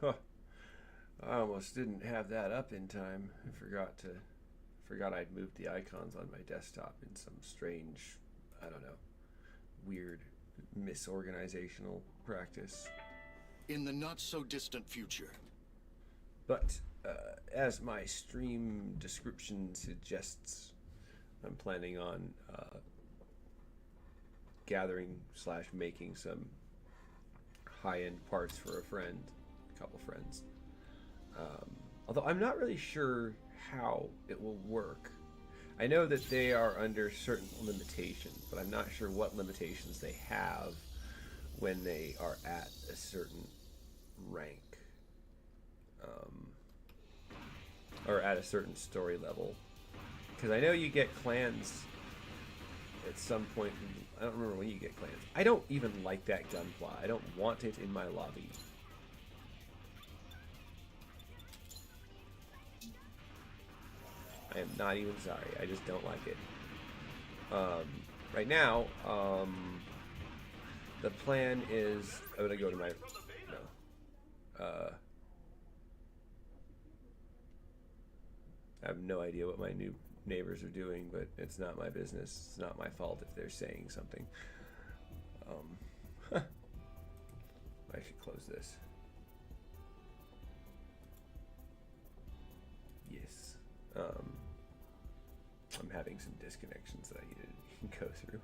Huh. I almost didn't have that up in time. I forgot I'd moved the icons on my desktop in some strange, I don't know, weird misorganizational practice. In the not-so-distant future. But as my stream description suggests, I'm planning on gathering slash making some high-end parts for a couple friends. Although I'm not really sure how it will work. I know that they are under certain limitations, but I'm not sure what limitations they have when they are at a certain rank. Or at a certain story level. Because I know you get clans at some point. I don't remember when you get clans. I don't even like that gunpla. I don't want it in my lobby. I am not even sorry. I just don't like it. Right now, the plan is I'm gonna go to my I have no idea what my new neighbors are doing, but it's not my business. It's not my fault if they're saying something. I should close this. Yes. I'm having some disconnections that I need to go through.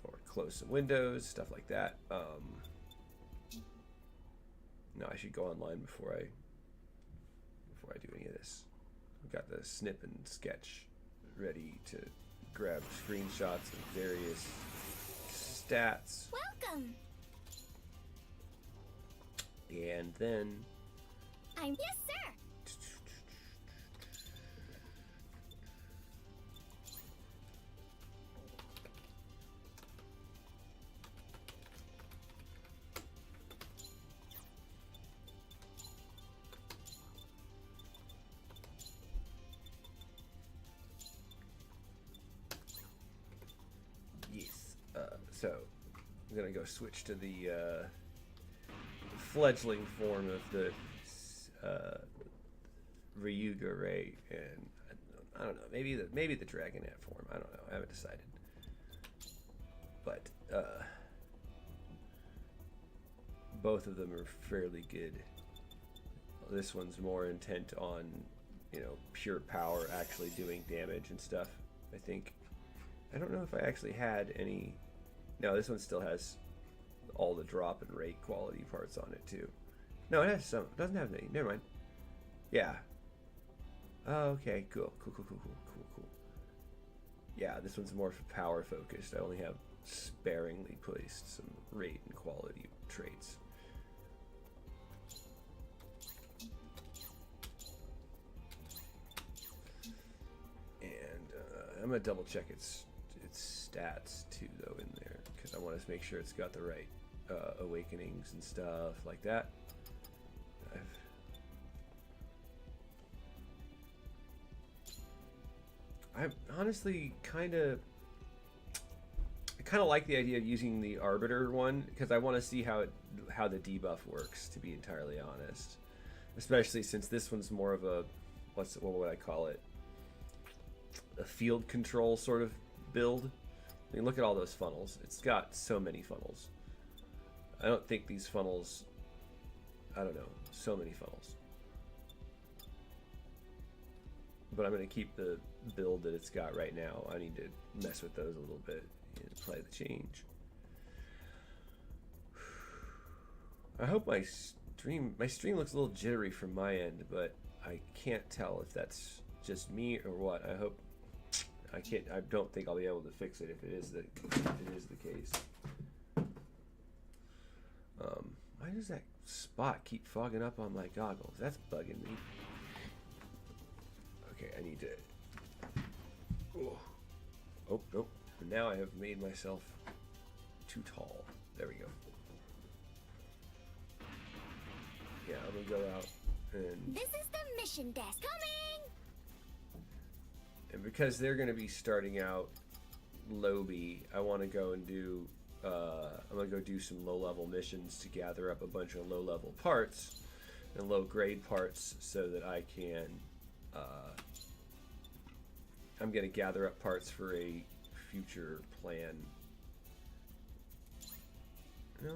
Or close some windows, stuff like that. No, I should go online before I do any of this. I've got the snip and sketch ready to grab screenshots of various stats. Welcome. And then Yes, sir. yes. So I'm gonna go switch to the fledgling form of the Ryuga Ray, and I don't know, maybe the Dragonette form. I don't know. I haven't decided. But both of them are fairly good. This one's more intent on, pure power, actually doing damage and stuff. I think. I don't know if I actually had any. No, this one still has all the drop and rate quality parts on it too. No, it has some. It doesn't have any. Never mind. Yeah. Oh, okay. Cool. Yeah, this one's more power focused. I only have sparingly placed some rate and quality traits. And I'm gonna double check its stats too, though, in there, because I want to make sure it's got the right awakenings and stuff like that. I honestly kind of like the idea of using the Arbiter one, because I want to see how the debuff works, to be entirely honest. Especially since this one's more of a what would I call it? A field control sort of build. I mean, look at all those funnels. It's got so many funnels. I don't think these funnels. I don't know. So many funnels. But I'm going to keep the build that it's got right now. I need to mess with those a little bit and play the change. I hope my stream looks a little jittery from my end, but I can't tell if that's just me or what. I hope I don't think I'll be able to fix it if it is the case. Why does that spot keep fogging up on my goggles? That's bugging me. Okay, I need to. Oh, nope. And now I have made myself too tall. There we go. Yeah, I'm gonna go out and. This is the mission desk. Coming! And because they're gonna be starting out lowby, I want to go and do I'm gonna go do some low-level missions to gather up a bunch of low-level parts and low-grade parts so that I can. I'm gonna gather up parts for a future plan. No.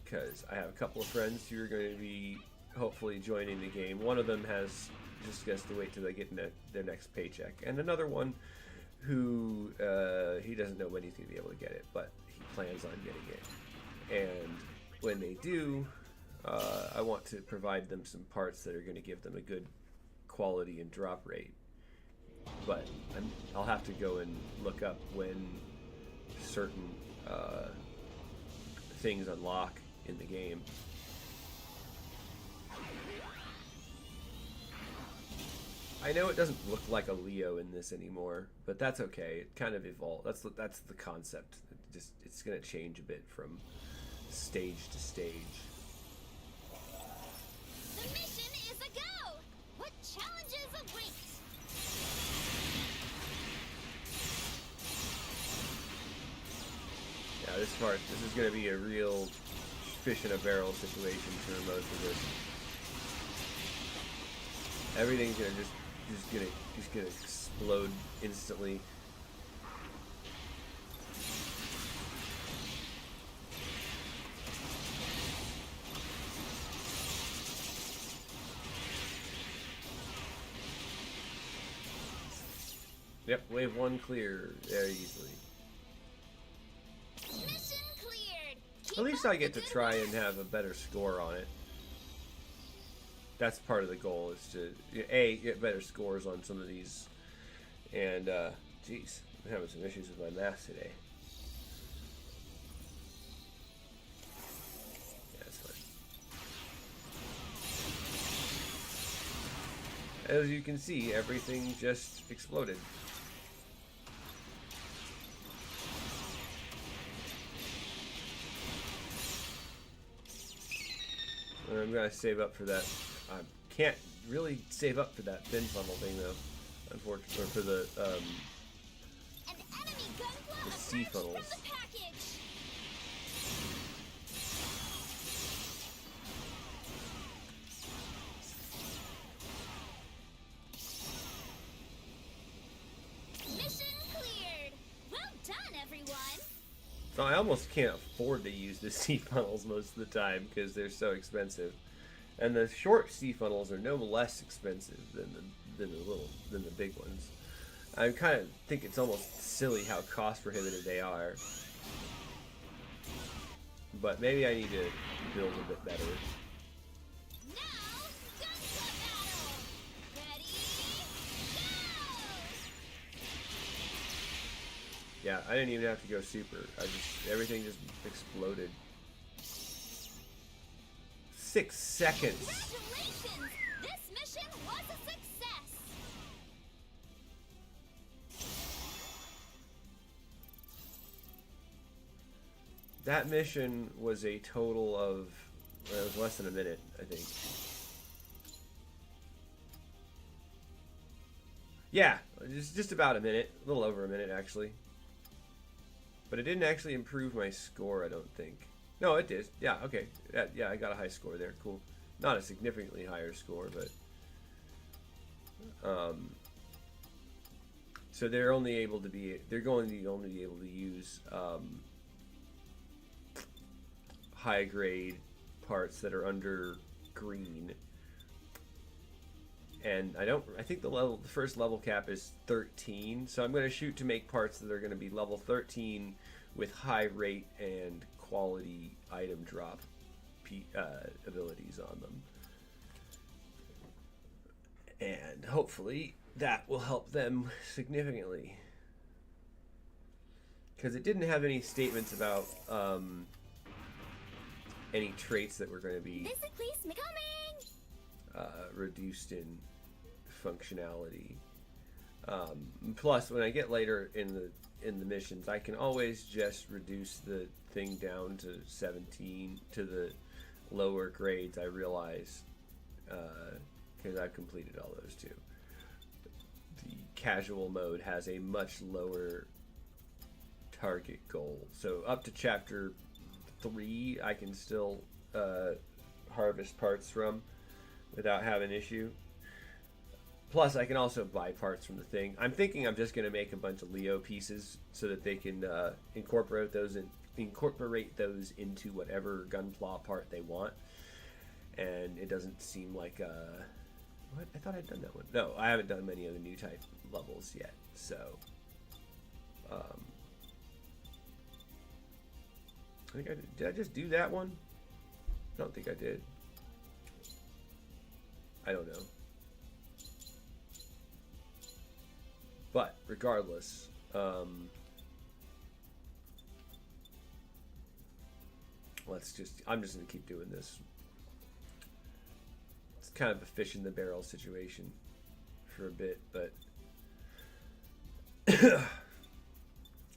Because I have a couple of friends who are going to be hopefully joining the game. One of them just gets to wait till they get their next paycheck, and another one who he doesn't know when he's going to be able to get it, but he plans on getting it. And when they do, I want to provide them some parts that are going to give them a good quality and drop rate. But I'll have to go and look up when certain things unlock in the game. I know it doesn't look like a Leo in this anymore, but that's okay. It kind of evolved. That's the concept. It's going to change a bit from stage to stage. The mission is a go! What challenges await? Yeah, this is going to be a real fish in a barrel situation for most of this. Everything's gonna just gonna explode instantly. Yep, wave 1 clear very easily. Mission cleared! At least I get to try and have a better score on it. That's part of the goal, is to get better scores on some of these. And geez, I'm having some issues with my math today. Yeah, that's fine. As you can see, everything just exploded. I'm gonna save up for that. I can't really save up for that fin funnel thing though, unfortunately, for the An enemy gunpla sea emerged from funnels. the package. Mission cleared. Well done, everyone. So I almost can't afford to use the sea funnels most of the time because they're so expensive, and the short sea funnels are no less expensive than the big ones. I kind of think it's almost silly how cost prohibitive they are, but maybe I need to build a bit better. Now, gunpla battle. Ready? Go! Yeah, I didn't even have to go super. Everything just exploded. 6 seconds. Congratulations! This mission was a success! That mission was a total of, well, it was less than a minute, I think. Yeah, just about a minute, a little over a minute actually. But it didn't actually improve my score, I don't think. No, it did. Yeah, okay. Yeah, I got a high score there. Cool. Not a significantly higher score, but so they're only able to be only able to use high grade parts that are under green. And I think the first level cap is 13, so I'm going to shoot to make parts that are going to be level 13 with high rate and quality item drop abilities on them. And hopefully that will help them significantly. Because it didn't have any statements about any traits that were going to be Physically coming! reduced in functionality. Plus, when I get later in the missions, I can always just reduce the thing down to 17 to the lower grades. I realize because I've completed all those too. The casual mode has a much lower target goal. So up to chapter 3, I can still harvest parts from without having an issue. Plus, I can also buy parts from the thing. I'm thinking I'm just going to make a bunch of Leo pieces so that they can incorporate those into whatever Gunpla part they want. And it doesn't seem like what? I thought I'd done that one. No, I haven't done many of the new type levels yet. So, I think did I just do that one? I don't think I did. I don't know. But regardless, I'm just gonna keep doing this. It's kind of a fish in the barrel situation for a bit, but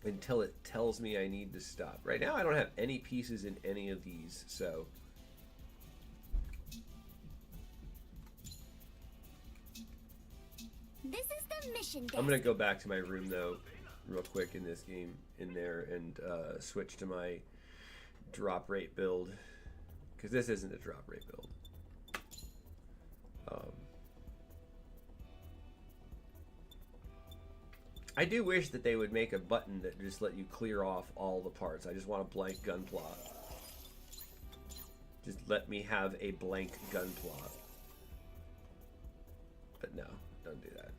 until it tells me I need to stop. Right now, I don't have any pieces in any of these, so. This is the mission desk. I'm gonna go back to my room though, real quick in this game, in there, and switch to my drop rate build, because this isn't a drop rate build. I do wish that they would make a button that just let you clear off all the parts. I just want a blank gun plot. Just let me have a blank gun plot. But no, don't do that.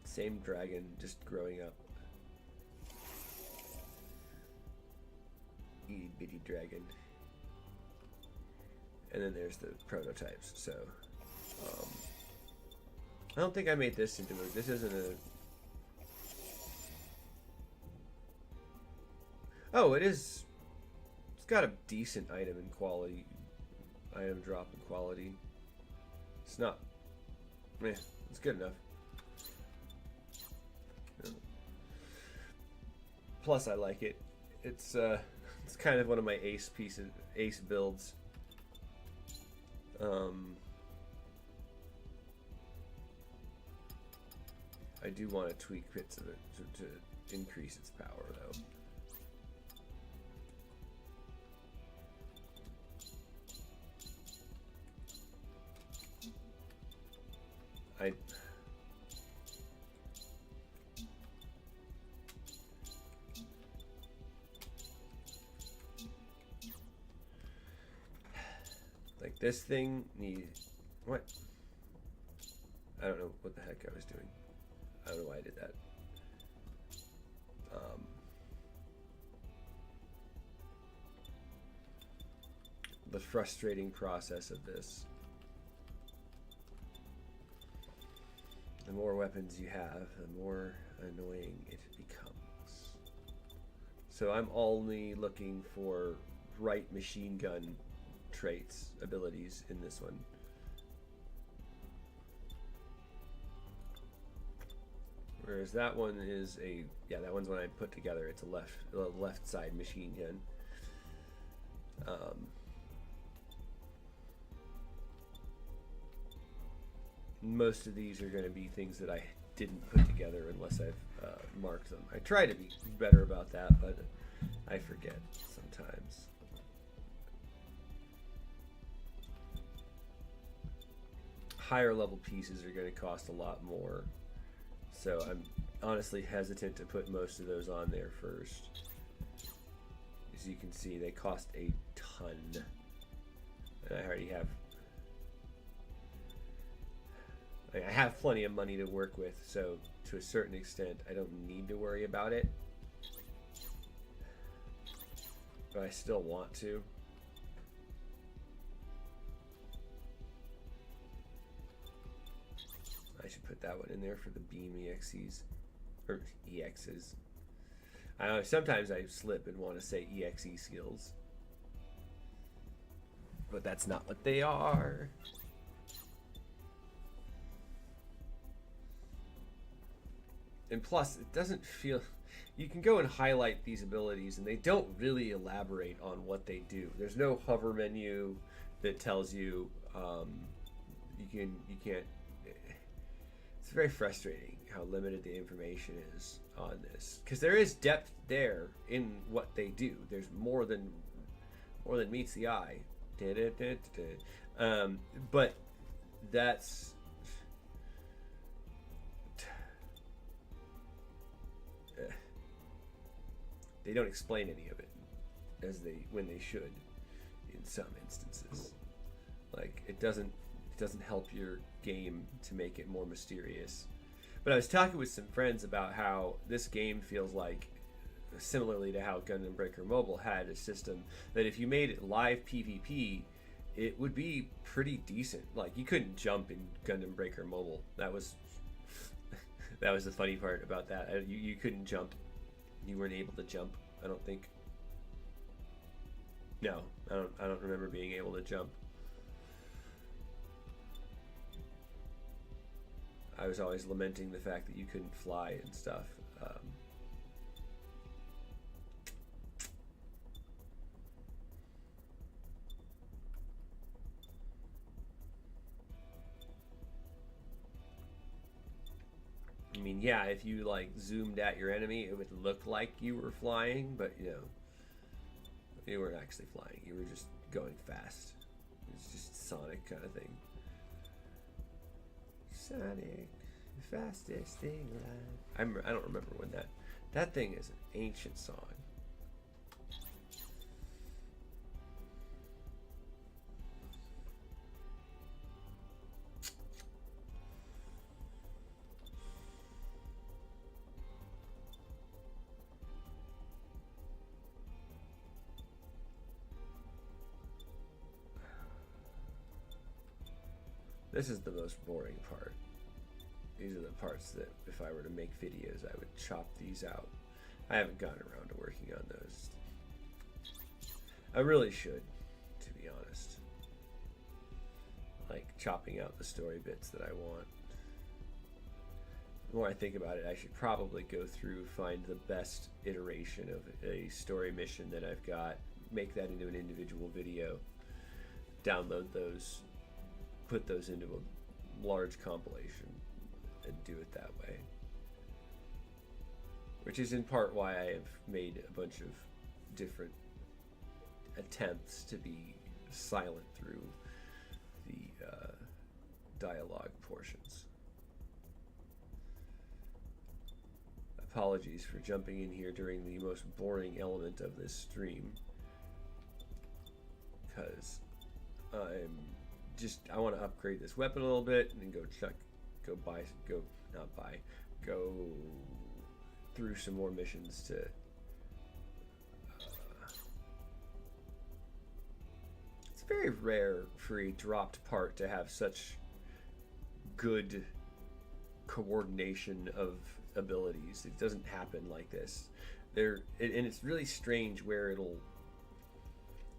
Same dragon, just growing up. Itty bitty dragon. And then there's the prototypes, so I don't think I made this into a. This isn't a. Oh, it is. It's got a decent item in quality. Item drop in quality. It's not. Meh, it's good enough. Yeah. Plus, I like it. It's kind of one of my ace builds. I do want to tweak bits of it to increase its power, though. Like this thing needs what? I don't know what the heck I was doing. I don't know why I did that. The frustrating process of this. The more weapons you have, the more annoying it becomes. So I'm only looking for right machine gun traits, abilities in this one. Whereas that one is a, yeah, that one's when I put together, it's a left side machine gun. Most of these are going to be things that I didn't put together unless I've marked them. I try to be better about that, but I forget sometimes. Higher level pieces are going to cost a lot more. So I'm honestly hesitant to put most of those on there first. As you can see, they cost a ton. And I already have... I have plenty of money to work with, so to a certain extent, I don't need to worry about it. But I still want to. I should put that one in there for the beam EXEs, or EXs. I don't know, sometimes I slip and want to say EXE skills, but that's not what they are. And plus, it doesn't feel... You can go and highlight these abilities, and they don't really elaborate on what they do. There's no hover menu that tells you, you can't. It's very frustrating how limited the information is on this, because there is depth there in what they do. There's more than meets the eye. But that's they don't explain any of it when they should in some instances. Like it doesn't help your game to make it more mysterious. But I was talking with some friends about how this game feels like, similarly to how Gundam Breaker Mobile had a system, that if you made it live PvP, it would be pretty decent. Like you couldn't jump in Gundam Breaker Mobile. That was the funny part about that. You couldn't jump. You weren't able to jump, I don't think. No, I don't remember being able to jump. I was always lamenting the fact that you couldn't fly and stuff. I mean, yeah, if you like zoomed at your enemy, it would look like you were flying, but you know, you weren't actually flying. You were just going fast. It's just Sonic kind of thing. Sonic, the fastest thing alive. I don't remember when that thing is an ancient song. This is the most boring part. These are the parts that if I were to make videos, I would chop these out. I haven't gotten around to working on those. I really should, to be honest. Like chopping out the story bits that I want. The more I think about it, I should probably go through, find the best iteration of a story mission that I've got, make that into an individual video, download those, put those into a large compilation and do it that way. Which is in part why I have made a bunch of different attempts to be silent through the dialogue portions. Apologies for jumping in here during the most boring element of this stream, because I want to upgrade this weapon a little bit and then go through some more missions to it's very rare for a dropped part to have such good coordination of abilities. It doesn't happen like this. And it's really strange where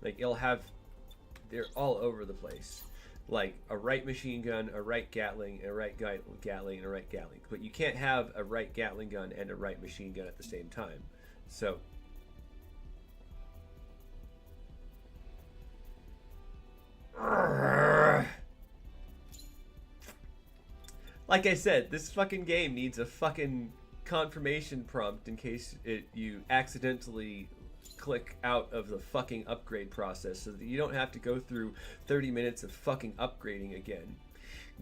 they're all over the place. Like a right machine gun, a right Gatling, a right Gatling, and a right Gatling. But you can't have a right Gatling gun and a right machine gun at the same time. So like I said, this fucking game needs a fucking confirmation prompt in case you accidentally click out of the fucking upgrade process, so that you don't have to go through 30 minutes of fucking upgrading again.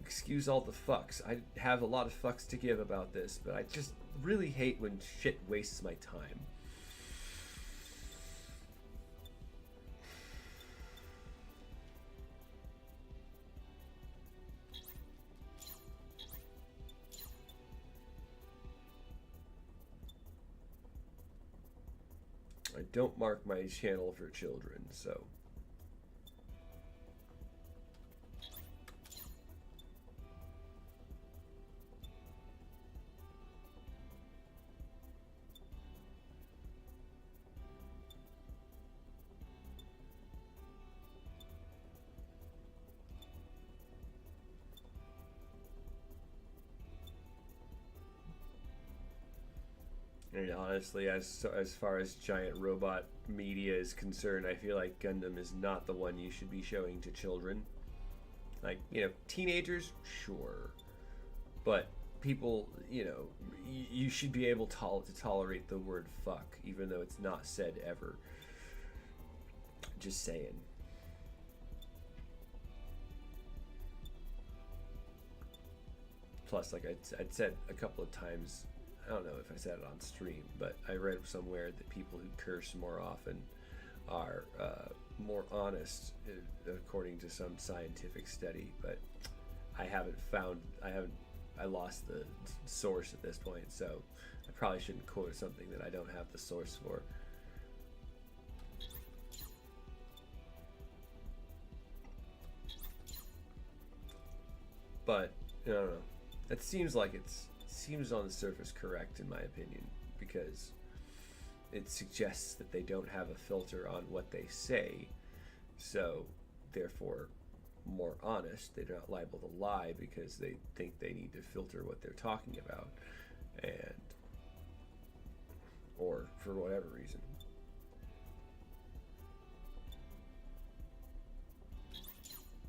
Excuse all the fucks. I have a lot of fucks to give about this, but I just really hate when shit wastes my time. I don't mark my channel for children, so. And honestly, as far as giant robot media is concerned, I feel like Gundam is not the one you should be showing to children. Like, teenagers, sure, but people, you should be able to tolerate the word fuck, even though it's not said ever. Just saying. Plus, like I'd said a couple of times, I don't know if I said it on stream, but I read somewhere that people who curse more often are more honest, according to some scientific study. But I lost the source at this point, so I probably shouldn't quote something that I don't have the source for. But I don't know. It seems like it seems on the surface correct in my opinion, because it suggests that they don't have a filter on what they say, so therefore more honest. They're not liable to lie because they think they need to filter what they're talking about, or for whatever reason.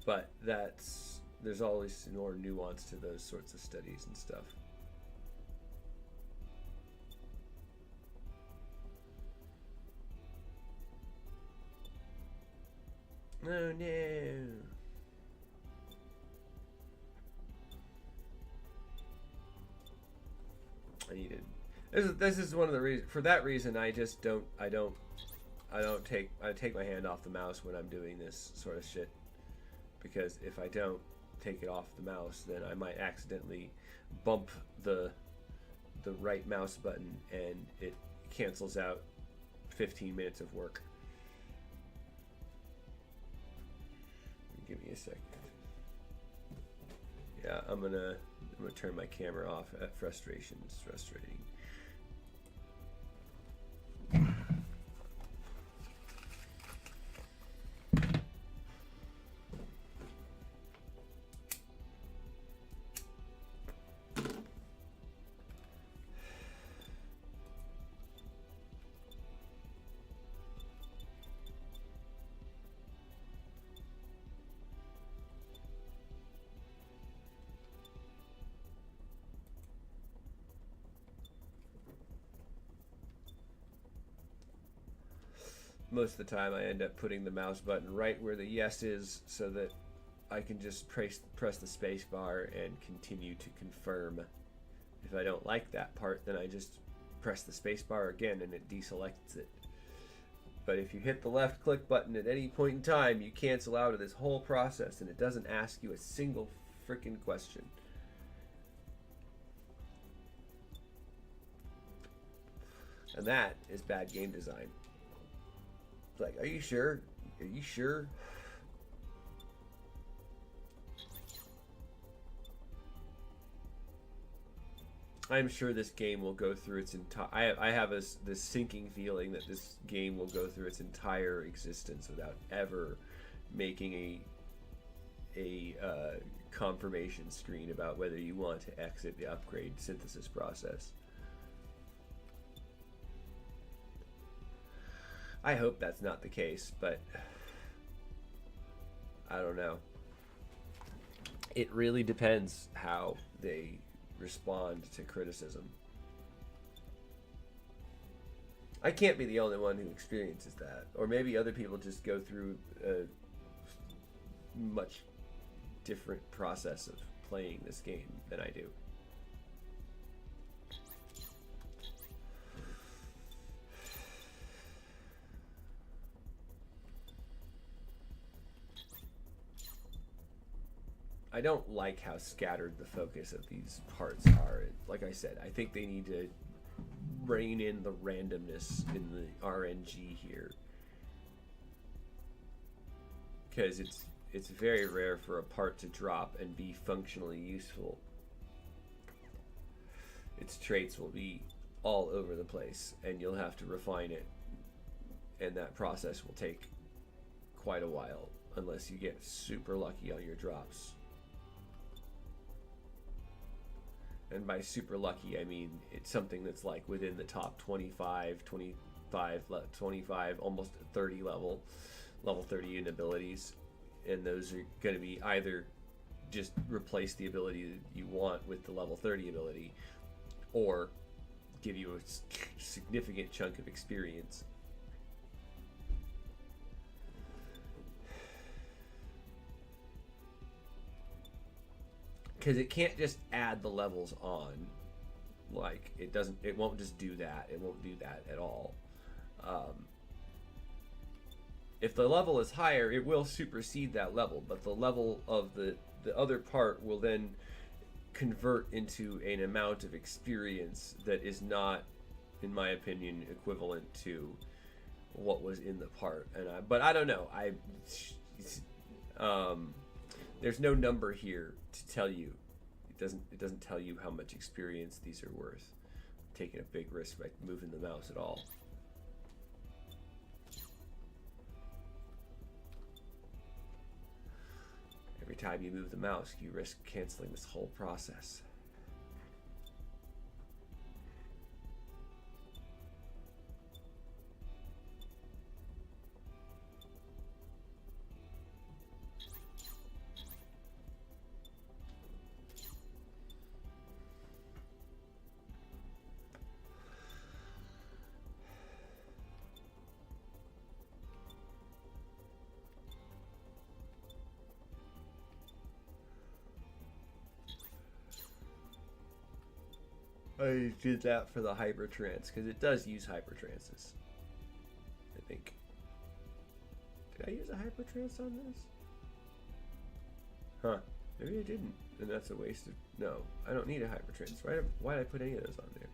But there's always more nuance to those sorts of studies and stuff. Oh no. I needed. This is one of the reasons. For that reason, I take my hand off the mouse when I'm doing this sort of shit, because if I don't take it off the mouse, then I might accidentally bump the right mouse button and it cancels out 15 minutes of work. Give me a second. Yeah, I'm gonna turn my camera off at frustration. It's frustrating. Most of the time I end up putting the mouse button right where the yes is, so that I can just press the space bar and continue to confirm. If I don't like that part, then I just press the space bar again and it deselects it. But if you hit the left click button at any point in time, you cancel out of this whole process and it doesn't ask you a single freaking question. And that is bad game design. Like, are you sure? Are you sure? I'm sure this game will go through its entire... I have this sinking feeling that this game will go through its entire existence without ever making a confirmation screen about whether you want to exit the upgrade synthesis process. I hope that's not the case, but I don't know. It really depends how they respond to criticism. I can't be the only one who experiences that. Or maybe other people just go through a much different process of playing this game than I do. I don't like how scattered the focus of these parts are. Like I said, I think they need to rein in the randomness in the RNG here, because it's very rare for a part to drop and be functionally useful. Its traits will be all over the place, and you'll have to refine it, and that process will take quite a while unless you get super lucky on your drops. And by super lucky, I mean it's something that's like within the top 25, almost 30 level 30 in abilities. And those are going to be either just replace the ability that you want with the level 30 ability, or give you a significant chunk of experience. Because it can't just add the levels on. Like, it won't just do that. It won't do that at all. If the level is higher, it will supersede that level, but the level of the other part will then convert into an amount of experience that is not, in my opinion, equivalent to what was in the part. But I don't know. There's no number here to tell you. It doesn't tell you how much experience these are worth. I'm taking a big risk by moving the mouse at all. Every time you move the mouse, you risk canceling this whole process. I did that for the hypertrance because it does use hypertrances. I think. Did I use a hypertrance on this? Huh. Maybe I didn't. And that's a waste of... No, I don't need a hypertrance. Why did I put any of those on there?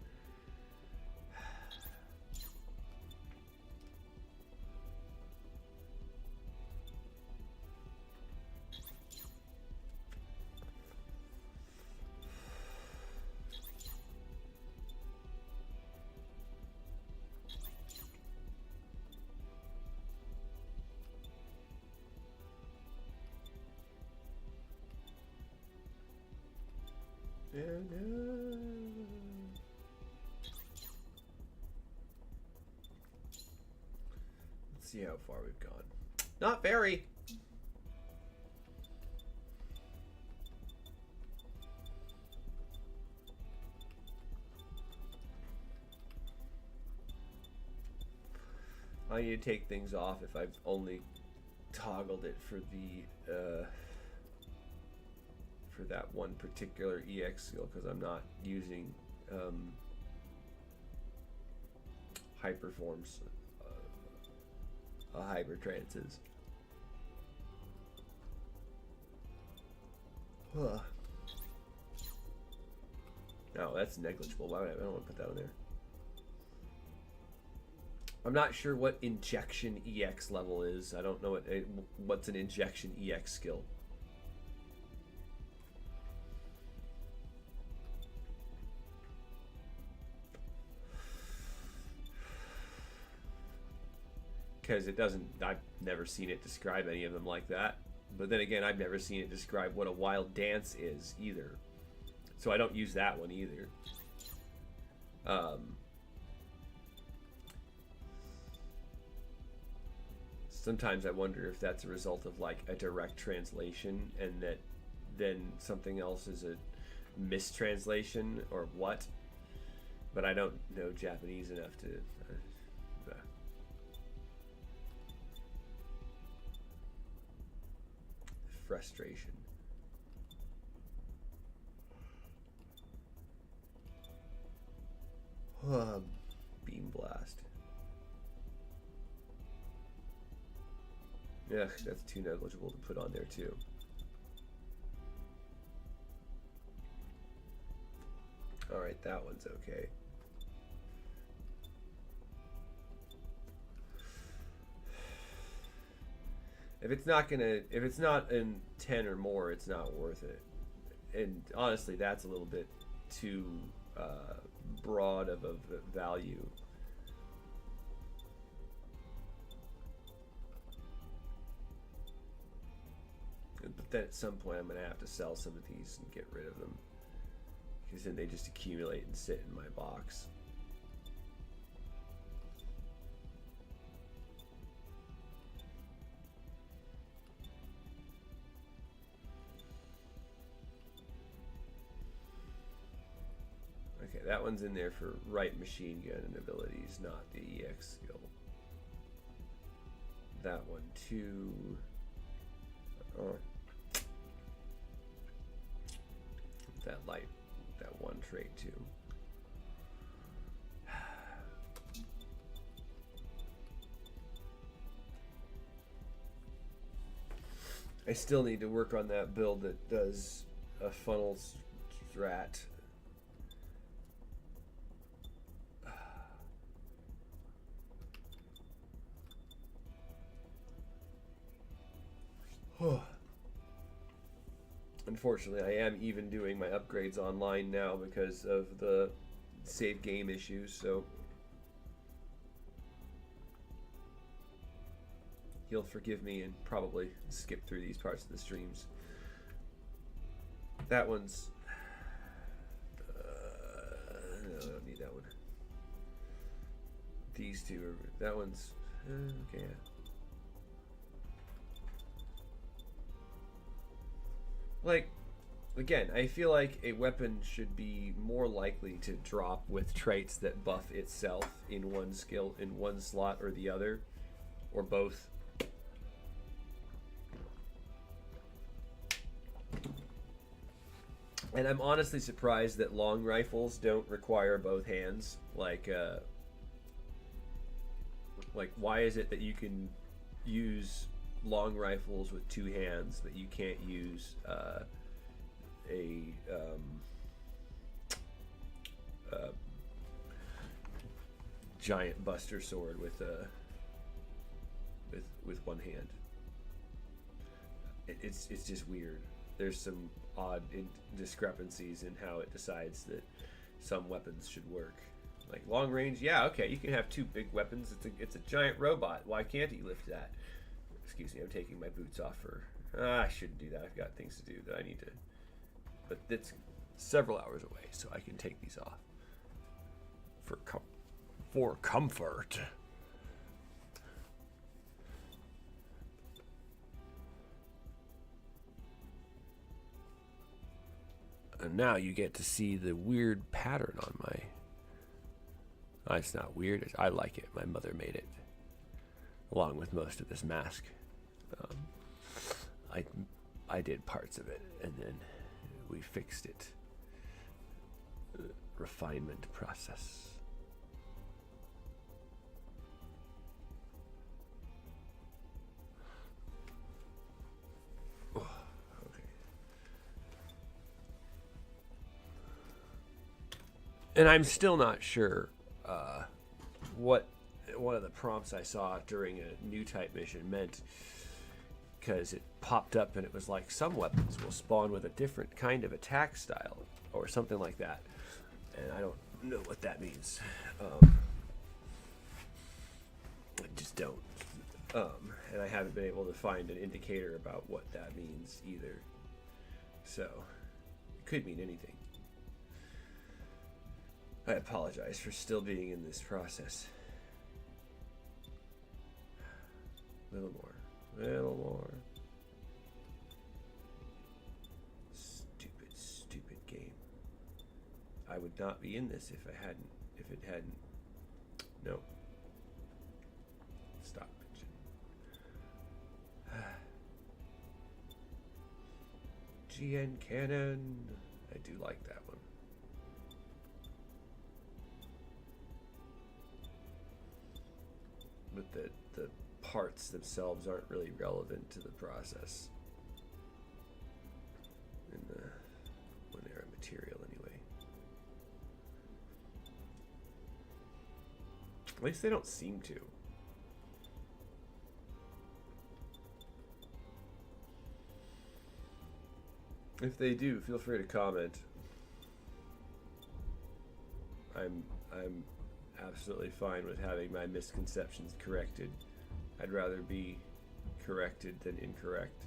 Let's see how far we've gone. Not very. I need to take things off if I've only toggled it for the for that one particular EX skill, because I'm not using hyperforms, hypertrances. No, that's negligible. Why would I don't want to put that on there. I'm not sure what injection EX level is. I don't know what's an injection EX skill. Because it doesn't, I've never seen it describe any of them like that. But then again, I've never seen it describe what a wild dance is either. So I don't use that one either. Sometimes I wonder if that's a result of like a direct translation, and that then something else is a mistranslation or what. But I don't know Japanese enough to... frustration. Beam blast. Yeah, that's too negligible to put on there too. Alright, that one's okay. If it's not in 10 or more, it's not worth it. And honestly, that's a little bit too broad of a value. But then at some point I'm going to have to sell some of these and get rid of them, because then they just accumulate and sit in my box. that one's in there for right machine gun and abilities, not the EX skill. That one too. That light, that one trait too. I still need to work on that build that does a funnel strat. Unfortunately, I am even doing my upgrades online now because of the save game issues, so you'll forgive me and probably skip through these parts of the streams. That one's... no, I don't need that one. These two are... That one's... okay, yeah. Like, again, I feel like a weapon should be more likely to drop with traits that buff itself in one skill, in one slot or the other, or both. And I'm honestly surprised that long rifles don't require both hands. Like why is it that you can use long rifles with two hands, but you can't use a giant buster sword with one hand? It's just weird. There's some odd discrepancies in how it decides that some weapons should work. Like long range, yeah, okay, you can have two big weapons. It's a giant robot. Why can't he lift that? Excuse me, I'm taking my boots off for... I shouldn't do that. I've got things to do that I need to... But it's several hours away, so I can take these off. For comfort. And now you get to see the weird pattern on my... It's not weird. I like it. My mother made it. Along with most of this mask. I did parts of it, and then we fixed it. Refinement process. Oh, okay. And I'm still not sure what one of the prompts I saw during a new type mission meant, because it popped up and it was like some weapons will spawn with a different kind of attack style or something like that, and I don't know what that means. I just don't, and I haven't been able to find an indicator about what that means either, so it could mean anything. I apologize for still being in this process. A little more. Stupid game. I would not be in this if it hadn't. No. Stop bitching. GN Cannon. I do like that one. But the parts themselves aren't really relevant to the process in the when they're a material anyway. At least they don't seem to. If they do, feel free to comment. I'm absolutely fine with having my misconceptions corrected. I'd rather be corrected than incorrect.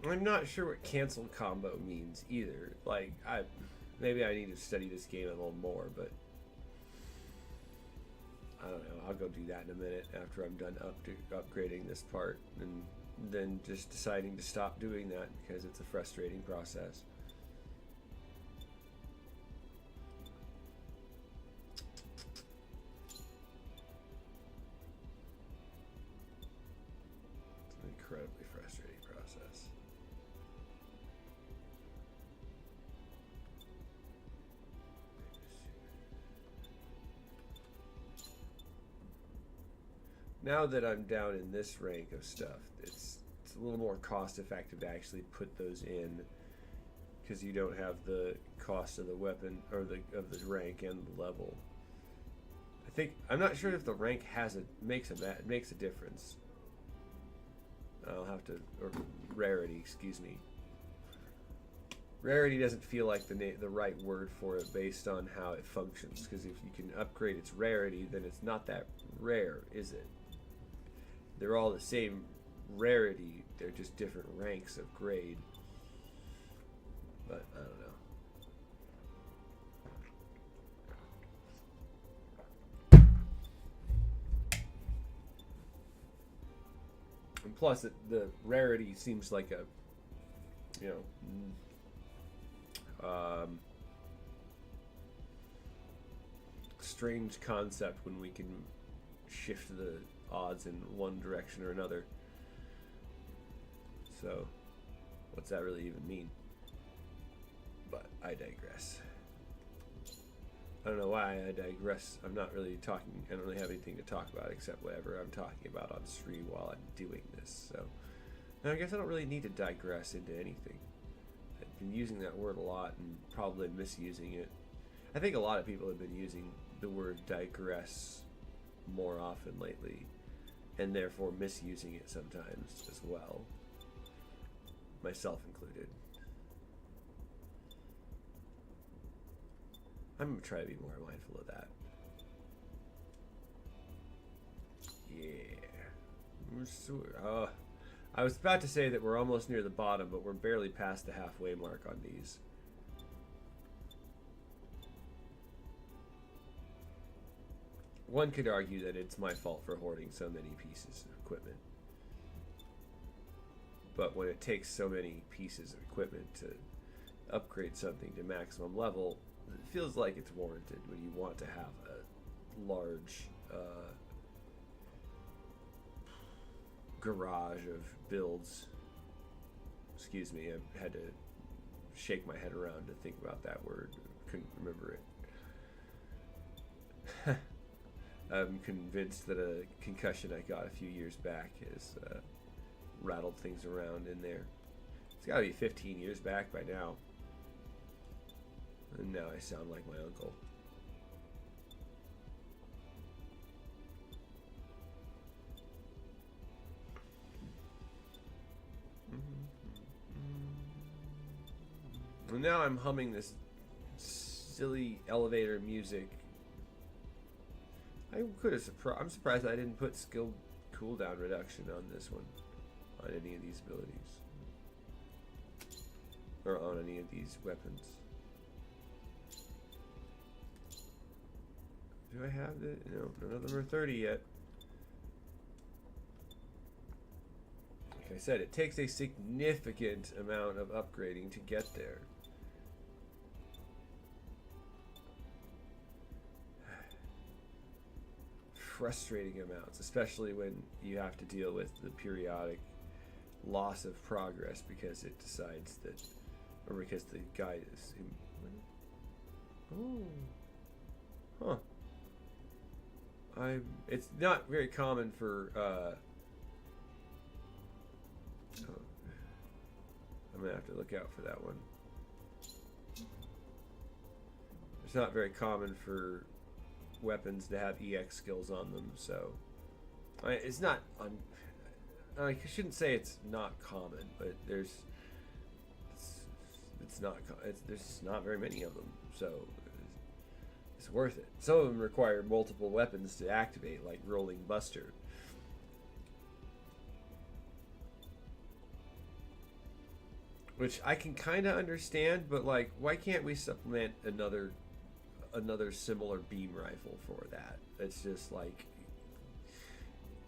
I'm not sure what cancel combo means either. Like, maybe I need to study this game a little more, but I don't know. I'll go do that in a minute after I'm done upgrading this part, and then just deciding to stop doing that because it's a frustrating process. It's an incredibly frustrating process. Now that I'm down in this rank of stuff, it's a little more cost effective to actually put those in, because you don't have the cost of the weapon or of the rank and the level. I'm not sure if the rank makes a difference. I'll have to, or rarity, excuse me. Rarity doesn't feel like the right word for it based on how it functions, because if you can upgrade its rarity, then it's not that rare, is it? They're all the same rarity, they're just different ranks of grade. But I don't know. And plus, the rarity seems like a, strange concept when we can shift the odds in one direction or another. So, what's that really even mean? But I digress. I don't know why I digress. I'm not really talking. I don't really have anything to talk about except whatever I'm talking about on stream while I'm doing this. So, and I guess I don't really need to digress into anything. I've been using that word a lot and probably misusing it. I think a lot of people have been using the word digress more often lately, and therefore misusing it sometimes as well, myself included. I'm going to try to be more mindful of that. Yeah. I was about to say that we're almost near the bottom, but we're barely past the halfway mark on these. One could argue that it's my fault for hoarding so many pieces of equipment. But when it takes so many pieces of equipment to upgrade something to maximum level, it feels like it's warranted when you want to have a large garage of builds. Excuse me, I had to shake my head around to think about that word. Couldn't remember it. I'm convinced that a concussion I got a few years back has rattled things around in there. It's got to be 15 years back by now. And now I sound like my uncle. And now I'm humming this silly elevator music. I'm surprised I didn't put skill cooldown reduction on this one, on any of these abilities, or on any of these weapons. Do I have the? No, none of them are 30 yet. Like I said, it takes a significant amount of upgrading to get there. Frustrating amounts, especially when you have to deal with the periodic loss of progress because it decides that, or because the guy is. Oh, huh. It's not very common for. I'm gonna have to look out for that one. It's not very common for weapons to have EX skills on them, so it's not I shouldn't say it's not common, but there's not very many of them, so it's worth it. Some of them require multiple weapons to activate, like Rolling Buster. which I can kind of understand, but like, why can't we supplement another similar beam rifle for that? It's just like,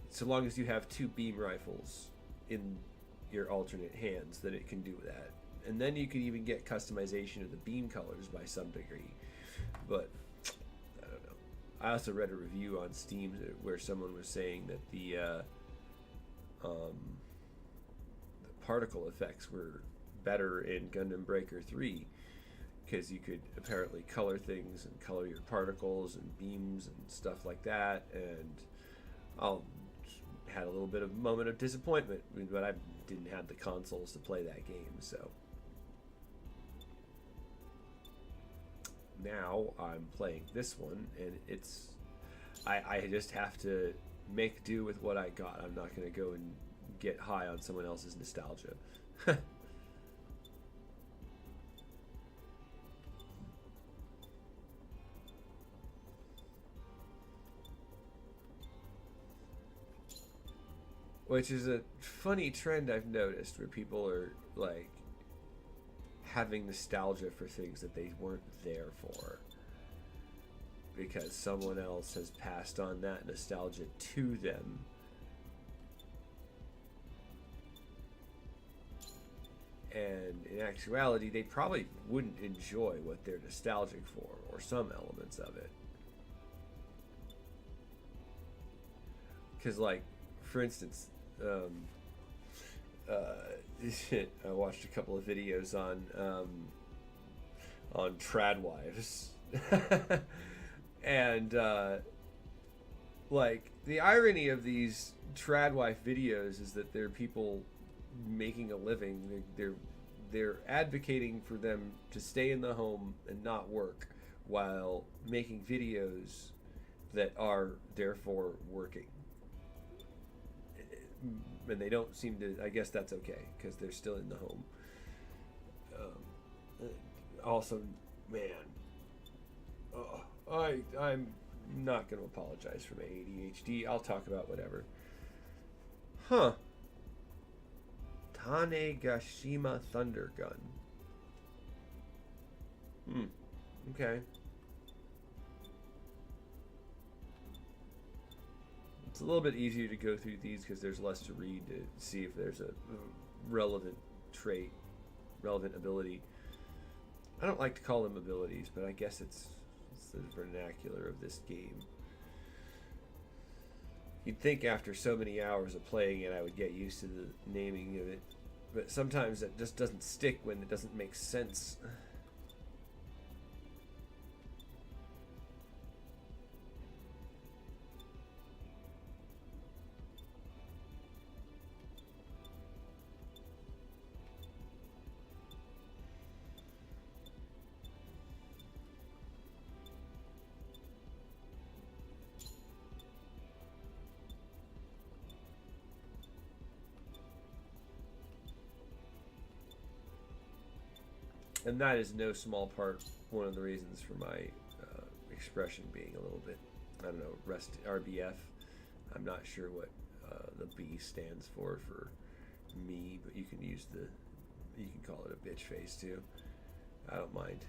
so long as you have two beam rifles in your alternate hands, then it can do that. And then you could even get customization of the beam colors by some degree. But I don't know. I also read a review on Steam where someone was saying that the particle effects were better in Gundam Breaker 3 because you could apparently color things and color your particles and beams and stuff like that. And I had a little bit of a moment of disappointment, but I didn't have the consoles to play that game, so now I'm playing this one, and it's I just have to make do with what I got. I'm not going to go and get high on someone else's nostalgia. Which is a funny trend I've noticed, where people are like having nostalgia for things that they weren't there for because someone else has passed on that nostalgia to them. And in actuality, they probably wouldn't enjoy what they're nostalgic for, or some elements of it. Because, like, for instance, I watched a couple of videos on tradwives, and like, the irony of these tradwife videos is that they're people making a living. They're advocating for them to stay in the home and not work while making videos that are therefore working. And they don't seem to. I guess that's okay because they're still in the home. Also, man, I'm not going to apologize for my ADHD. I'll talk about whatever. Huh. Tanegashima Thunder Gun. Okay. It's a little bit easier to go through these because there's less to read to see if there's a relevant trait, relevant ability. I don't like to call them abilities, but I guess it's the vernacular of this game. You'd think after so many hours of playing it I would get used to the naming of it, but sometimes it just doesn't stick when it doesn't make sense. And that is no small part one of the reasons for my expression being a little bit, I don't know, RBF. I'm not sure what the B stands for me, but you can call it a bitch face too. I don't mind.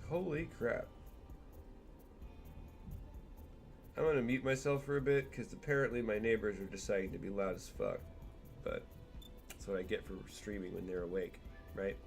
Holy crap. I'm gonna mute myself for a bit because apparently my neighbors are deciding to be loud as fuck. But that's what I get for streaming when they're awake, right?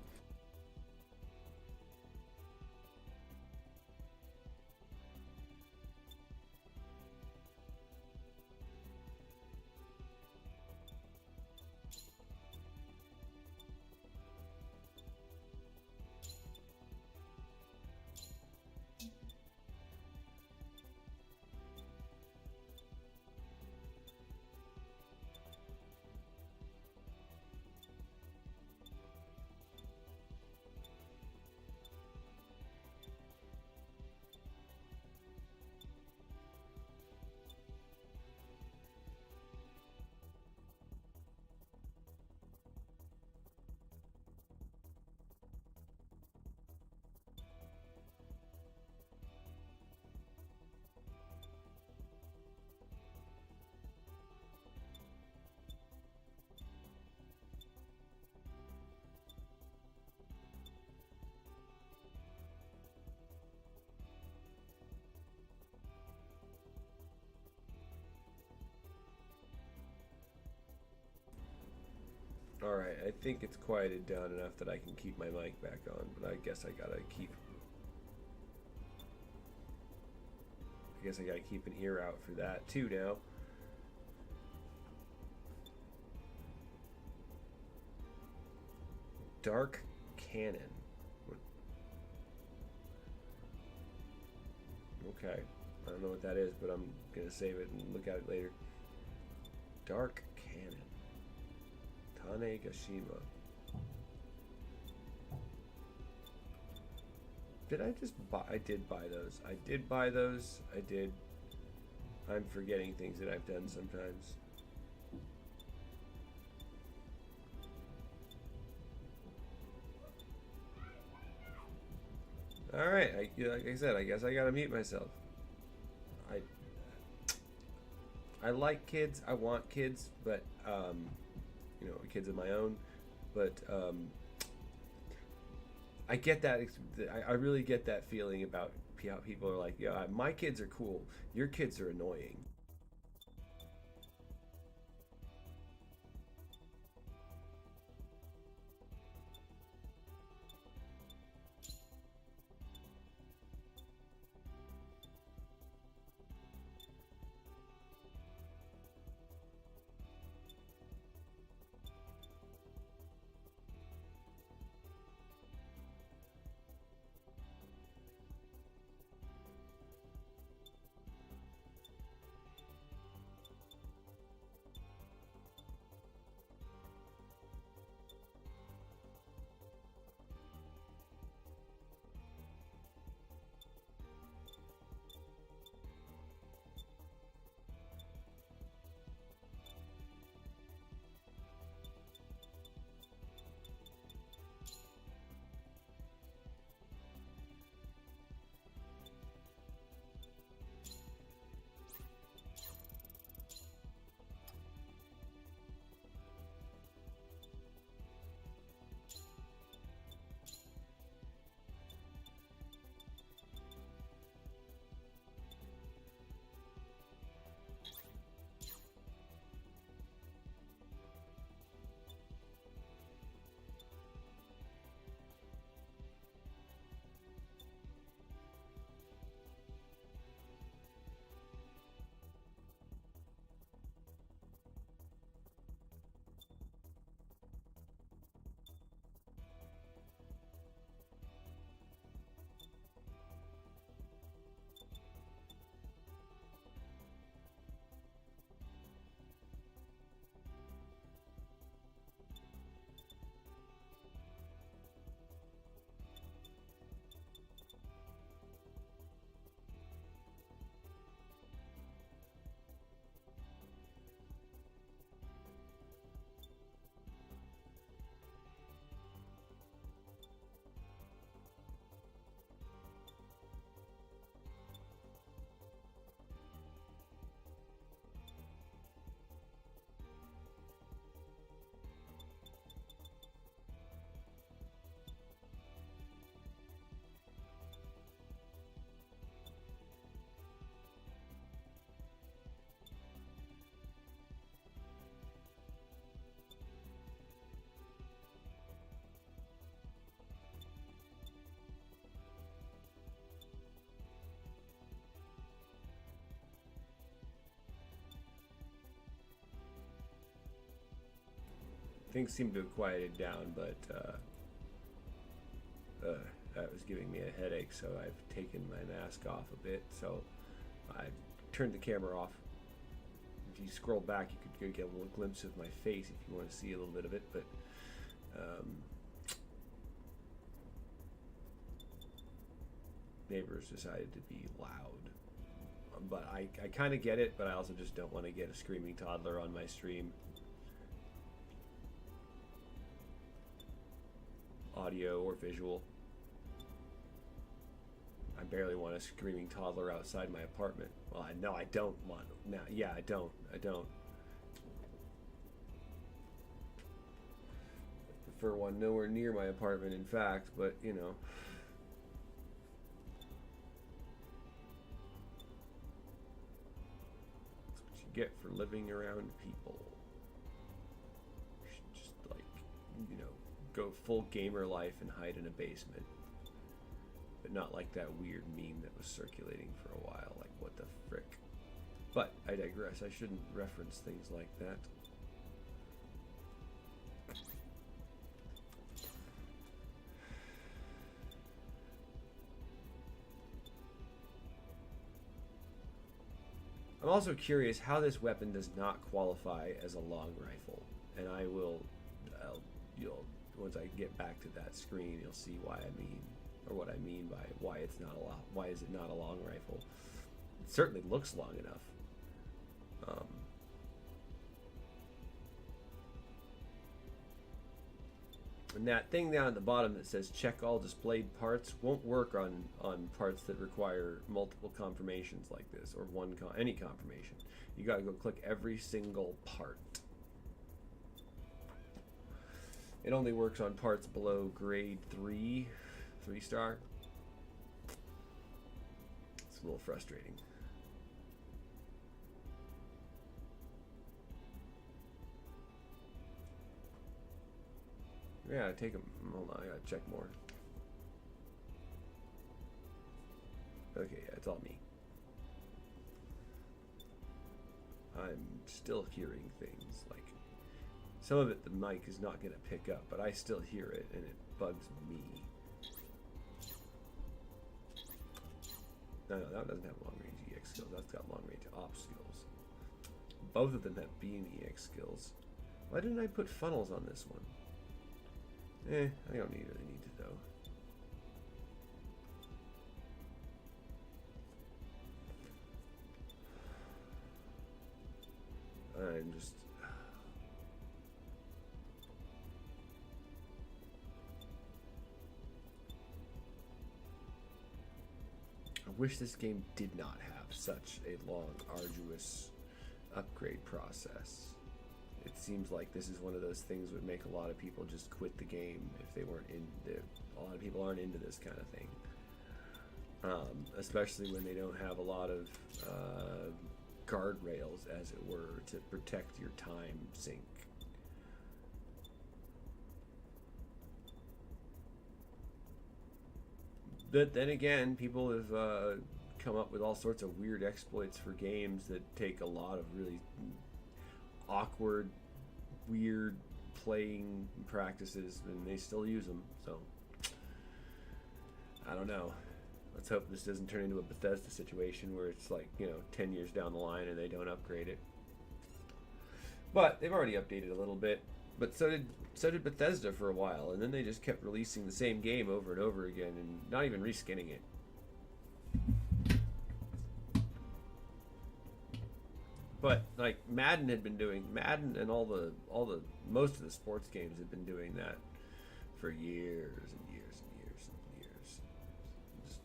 I think it's quieted down enough that I can keep my mic back on, but I guess I gotta keep an ear out for that too now. Dark Cannon. Okay. I don't know what that is, but I'm gonna save it and look at it later. Dark Cannon. Tanegashima. Did I just buy? I did buy those. I did buy those. I did. I'm forgetting things that I've done sometimes. Alright, like I said, I guess I gotta mute myself. I like kids, I want kids, but, you know, kids of my own, but, I get that, I really get that feeling about how people are like, yeah, my kids are cool, your kids are annoying. Things seem to have quieted down, but that was giving me a headache, so I've taken my mask off a bit. So I turned the camera off. If you scroll back, you could get a little glimpse of my face if you want to see a little bit of it. But neighbors decided to be loud. But I kind of get it, but I also just don't want to get a screaming toddler on my stream. Audio or visual. I barely want a screaming toddler outside my apartment. Well, I don't want. No, yeah, I don't. I prefer one nowhere near my apartment, in fact, but you know. That's what you get for living around people. You should just, like, you know, go full gamer life and hide in a basement. But not like that weird meme that was circulating for a while. Like, what the frick? But I digress. I shouldn't reference things like that. I'm also curious how this weapon does not qualify as a long rifle, and you'll once I get back to that screen, you'll see why I mean, or what I mean by why it's not why is it not a long rifle? It certainly looks long enough. And that thing down at the bottom that says check all displayed parts won't work on parts that require multiple confirmations like this, or any confirmation. You gotta go click every single part. It only works on parts below grade 3 star. It's a little frustrating. Yeah, take them. Hold on, I gotta check more. Okay, yeah, it's all me. I'm still hearing things. Like, some of it the mic is not gonna pick up, but I still hear it, and it bugs me. No, that doesn't have long-range EX skills. That's got long-range op skills. Both of them have beam EX skills. Why didn't I put funnels on this one? I don't really need to though. I'm just... I wish this game did not have such a long, arduous upgrade process. It seems like this is one of those things that would make a lot of people just quit the game if they weren't a lot of people aren't into this kind of thing. Especially when they don't have a lot of guardrails, as it were, to protect your time sink. But then again, people have come up with all sorts of weird exploits for games that take a lot of really awkward, weird playing practices, and they still use them. So I don't know. Let's hope this doesn't turn into a Bethesda situation where it's like, 10 years down the line and they don't upgrade it. But they've already updated a little bit. But so did Bethesda for a while, and then they just kept releasing the same game over and over again and not even reskinning it. But like Madden and most of the sports games have been doing that for years and years and years and years. Just,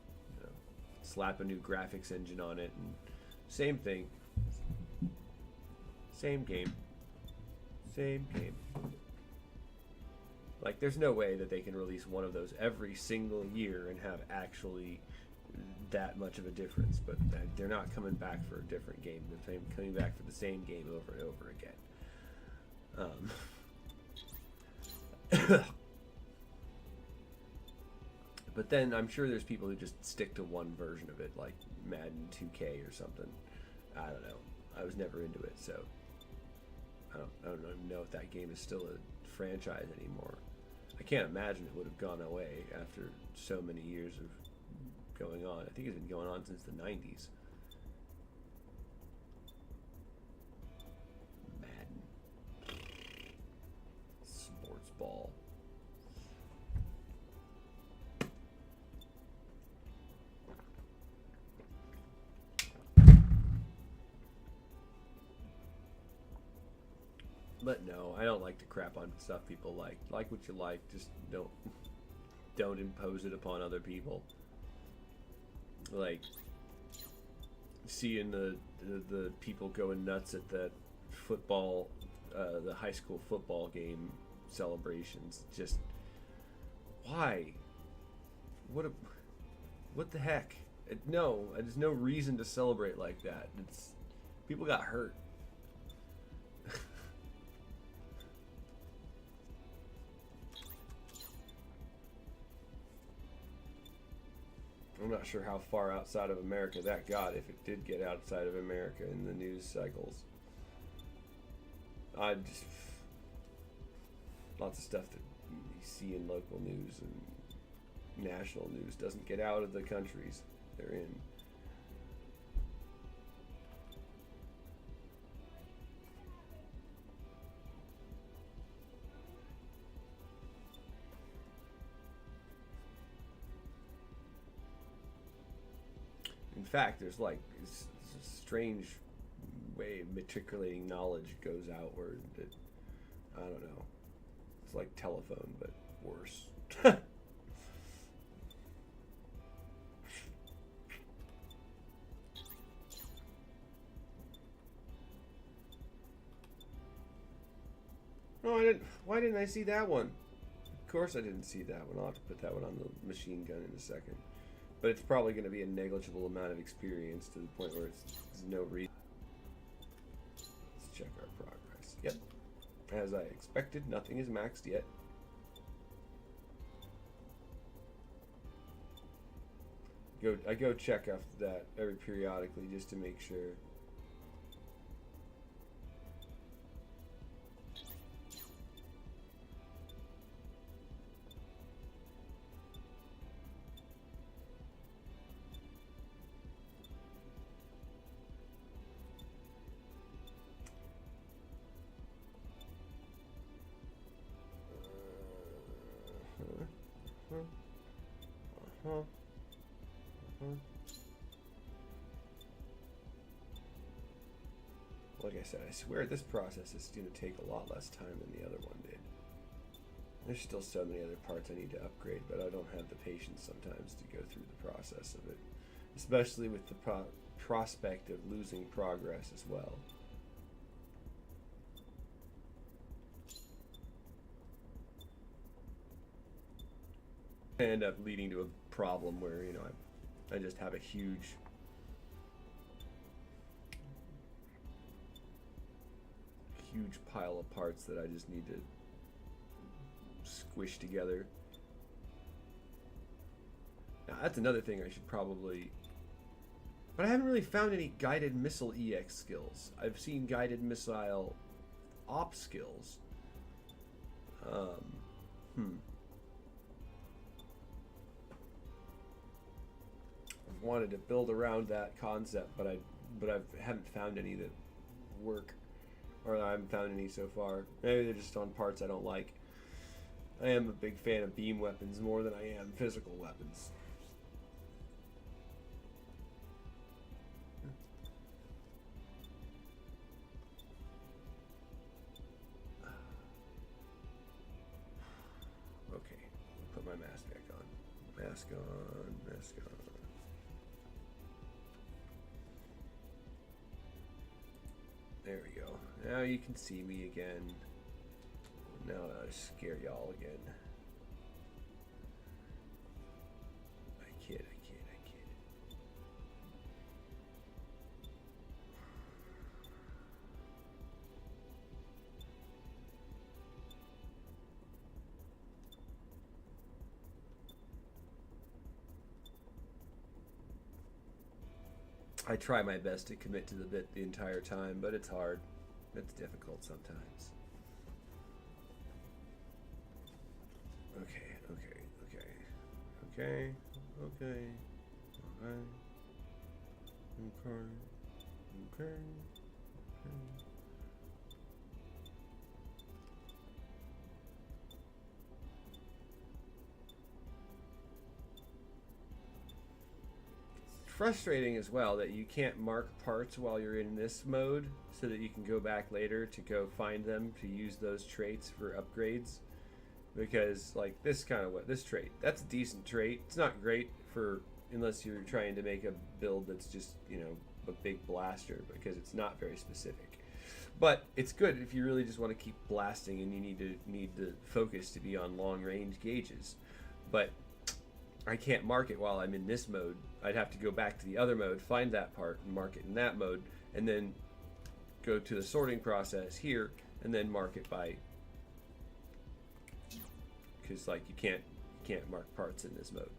slap a new graphics engine on it and same thing. Same game. Like, there's no way that they can release one of those every single year and have actually that much of a difference, but they're not coming back for a different game. They're coming back for the same game over and over again. But then I'm sure there's people who just stick to one version of it, like Madden 2K or something. I don't know. I was never into it, so I don't even know if that game is still a franchise anymore. I can't imagine it would have gone away after so many years of going on. I think it's been going on since the 90s. Madden. Sports ball. But no, I don't like to crap on stuff people like. Like what you like, just don't impose it upon other people. Like seeing the people going nuts at that football, the high school football game celebrations. Just why? What the heck? No, there's no reason to celebrate like that. People got hurt. I'm not sure how far outside of America that got, if it did get outside of America in the news cycles. I just... Lots of stuff that you see in local news and national news doesn't get out of the countries they're in. In fact, there's like it's a strange way matriculating knowledge goes out where it, I don't know. It's like telephone, but worse. No, I didn't. Why didn't I see that one? Of course I didn't see that one. I'll have to put that one on the machine gun in a second. But it's probably going to be a negligible amount of experience to the point where there's no reason. Let's check our progress. Yep. As I expected, nothing is maxed yet. I go check after that every periodically just to make sure. Like I said, I swear this process is going to take a lot less time than the other one did. There's still so many other parts I need to upgrade, but I don't have the patience sometimes to go through the process of it. Especially with the prospect of losing progress as well. I end up leading to a problem where, you know, I just have a huge pile of parts that I just need to squish together. Now, that's another thing I should probably... But I haven't really found any guided missile EX skills. I've seen guided missile op skills. I've wanted to build around that concept, but I haven't found any that work. Or I haven't found any so far. Maybe they're just on parts I don't like. I am a big fan of beam weapons more than I am physical weapons. Okay, put my mask back on. Mask on, mask on. There we go. Now you can see me again. Now I scare y'all again. I kid. I try my best to commit to the bit the entire time, but it's hard. It's difficult sometimes. Okay. Frustrating as well that you can't mark parts while you're in this mode so that you can go back later to go find them to use those traits for upgrades, because like this trait, that's a decent trait. It's not great for unless you're trying to make a build that's just, you know, a big blaster, because it's not very specific. But it's good if you really just want to keep blasting and you need the focus to be on long range gauges. But I can't mark it while I'm in this mode. I'd have to go back to the other mode, find that part, and mark it in that mode, and then go to the sorting process here, and then mark it by... Because, like, you can't mark parts in this mode.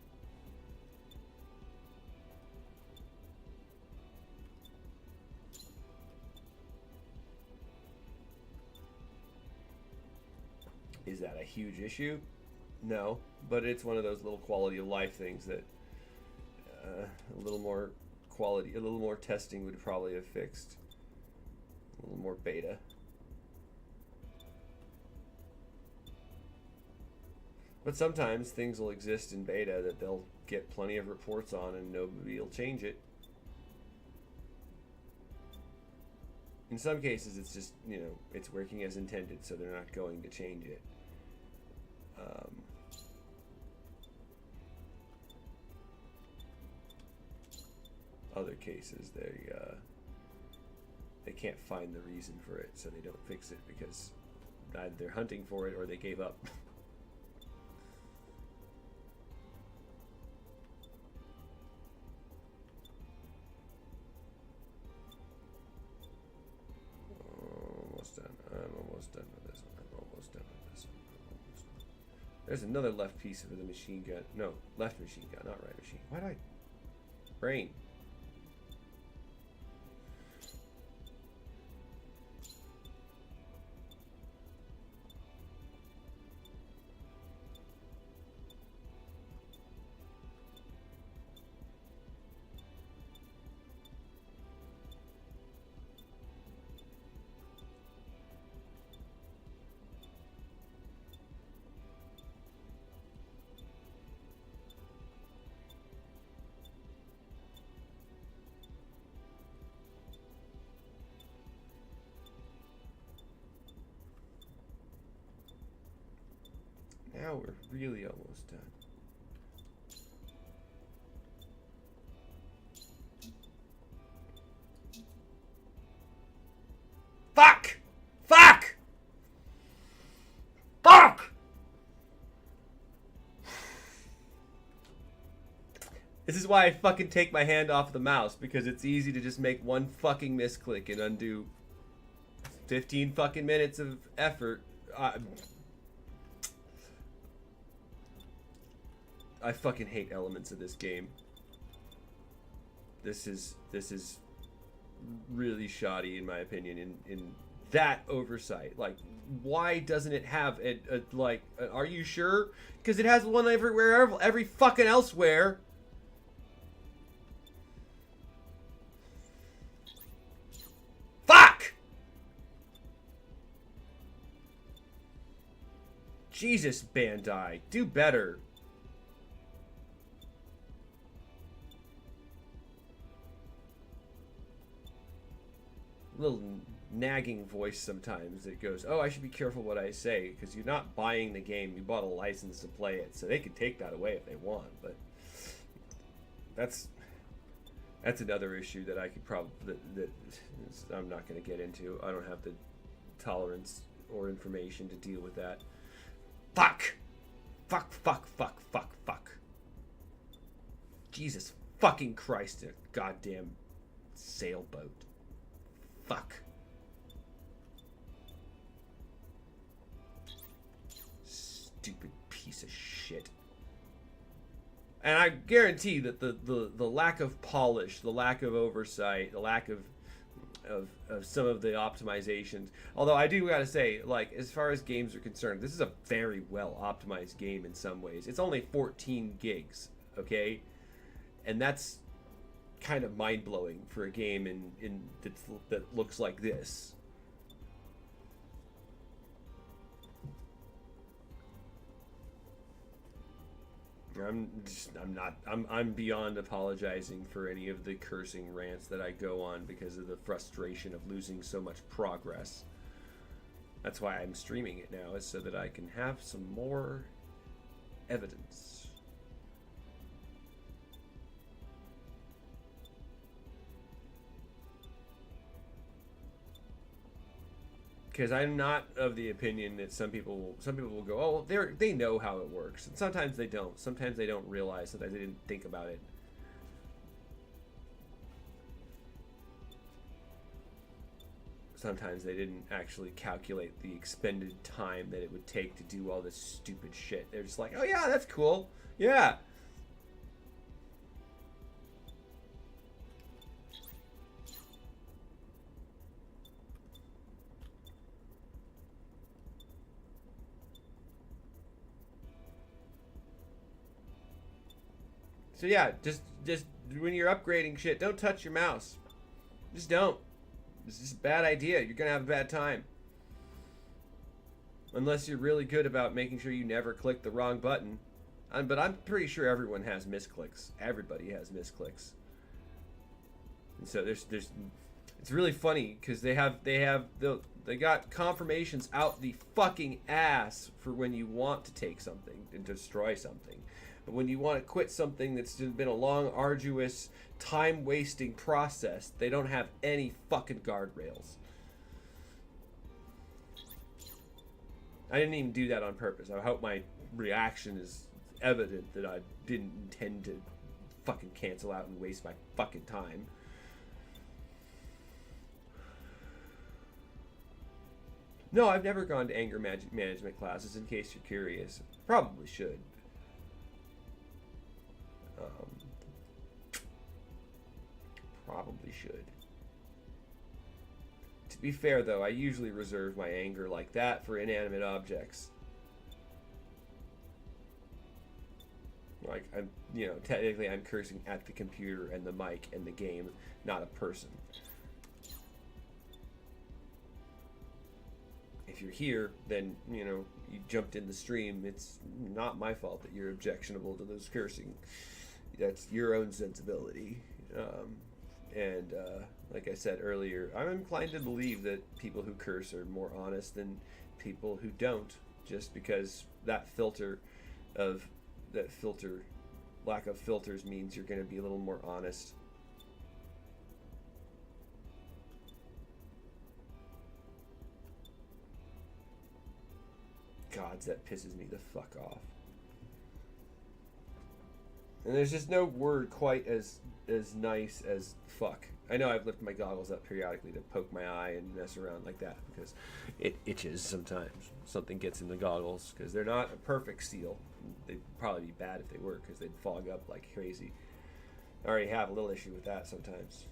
Is that a huge issue? No, but it's one of those little quality of life things that a little more quality, a little more testing would probably have fixed. A little more beta. But sometimes things will exist in beta that they'll get plenty of reports on and nobody will change it. In some cases, it's just, you know, it's working as intended, so they're not going to change it. Other cases, they can't find the reason for it, so they don't fix it because either they're hunting for it or they gave up. Almost done. I'm almost done with this one. I'm almost done with this one. I'm almost done. There's another left piece of the machine gun. No, left machine gun, not right machine. Why do I... Brain. Now we're really almost done. Fuck! Fuck! Fuck! This is why I fucking take my hand off the mouse, because it's easy to just make one fucking misclick and undo 15 fucking minutes of effort. I fucking hate elements of this game. This is really shoddy in my opinion in that oversight. Like, why doesn't it have are you sure? Because it has one everywhere, every fucking elsewhere. Fuck! Jesus, Bandai, do better. Little nagging voice sometimes that goes, oh, I should be careful what I say, because you're not buying the game, you bought a license to play it, so they can take that away if they want. But that's another issue that I could probably that I'm not going to get into. I don't have the tolerance or information to deal with that. Fuck! Fuck. Jesus fucking Christ, a goddamn sailboat. Fuck. Stupid piece of shit. And I guarantee that the lack of polish, the lack of oversight, the lack of some of the optimizations. Although I do gotta say, like, as far as games are concerned, this is a very well optimized game in some ways. It's only 14 gigs, okay? And that's kind of mind-blowing for a game that looks like this. I'm beyond apologizing for any of the cursing rants that I go on because of the frustration of losing so much progress. That's why I'm streaming it now, is so that I can have some more evidence. Because I'm not of the opinion that some people will go, oh, well, they know how it works, and sometimes they don't. Sometimes they don't realize. Sometimes they didn't think about it. Sometimes they didn't actually calculate the expended time that it would take to do all this stupid shit. They're just like, oh yeah, that's cool. Yeah. So yeah, just when you're upgrading shit, don't touch your mouse. Just don't. It's just a bad idea. You're gonna have a bad time. Unless you're really good about making sure you never click the wrong button. But I'm pretty sure everyone has misclicks. Everybody has misclicks. And so there's it's really funny because they got confirmations out the fucking ass for when you want to take something and destroy something. But when you want to quit something that's been a long, arduous, time-wasting process, they don't have any fucking guardrails. I didn't even do that on purpose. I hope my reaction is evident that I didn't intend to fucking cancel out and waste my fucking time. No, I've never gone to anger management classes, in case you're curious. Probably should. Probably should. To be fair, though, I usually reserve my anger like that for inanimate objects. Like, technically I'm cursing at the computer and the mic and the game, not a person. If you're here, then, you jumped in the stream. It's not my fault that you're objectionable to those cursing. That's your own sensibility. Like I said earlier, I'm inclined to believe that people who curse are more honest than people who don't, just because lack of filters means you're going to be a little more honest. Gods, that pisses me the fuck off. And there's just no word quite as nice as fuck. I know I've lifted my goggles up periodically to poke my eye and mess around like that because it itches sometimes. Something gets in the goggles because they're not a perfect seal. They'd probably be bad if they were because they'd fog up like crazy. I already have a little issue with that sometimes.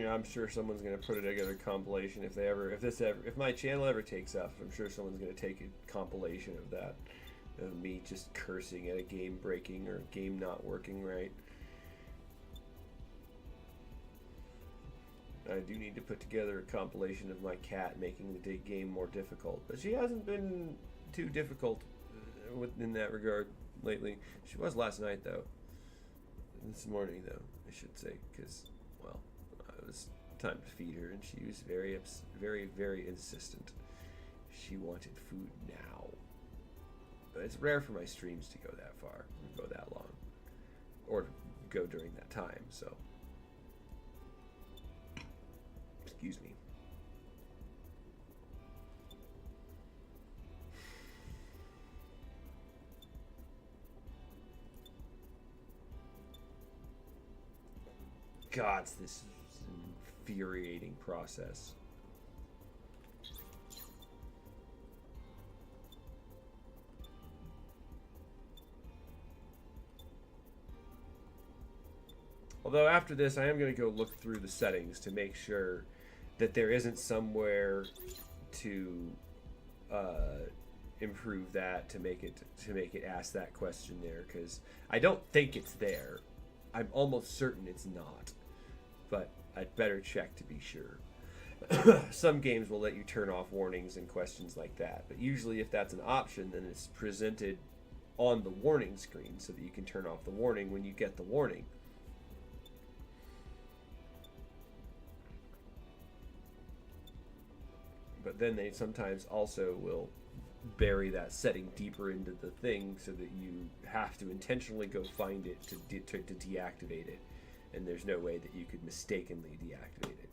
I'm sure someone's gonna put together a compilation if my channel ever takes off. I'm sure someone's gonna take a compilation of that, of me just cursing at a game breaking or a game not working right. I do need to put together a compilation of my cat making the game more difficult, but she hasn't been too difficult in that regard lately. She was last night though. This morning though, I should say, because it was time to feed her, and she was very, very insistent. She wanted food now. But it's rare for my streams to go that far, or go that long, or to go during that time, so. Excuse me. God, this is an infuriating process. Although after this, I am going to go look through the settings to make sure that there isn't somewhere to improve that to make it ask that question there, because I don't think it's there. I'm almost certain it's not, but I'd better check to be sure. Some games will let you turn off warnings and questions like that, but usually if that's an option, then it's presented on the warning screen so that you can turn off the warning when you get the warning. But then they sometimes also will bury that setting deeper into the thing so that you have to intentionally go find it to deactivate it, and there's no way that you could mistakenly deactivate it.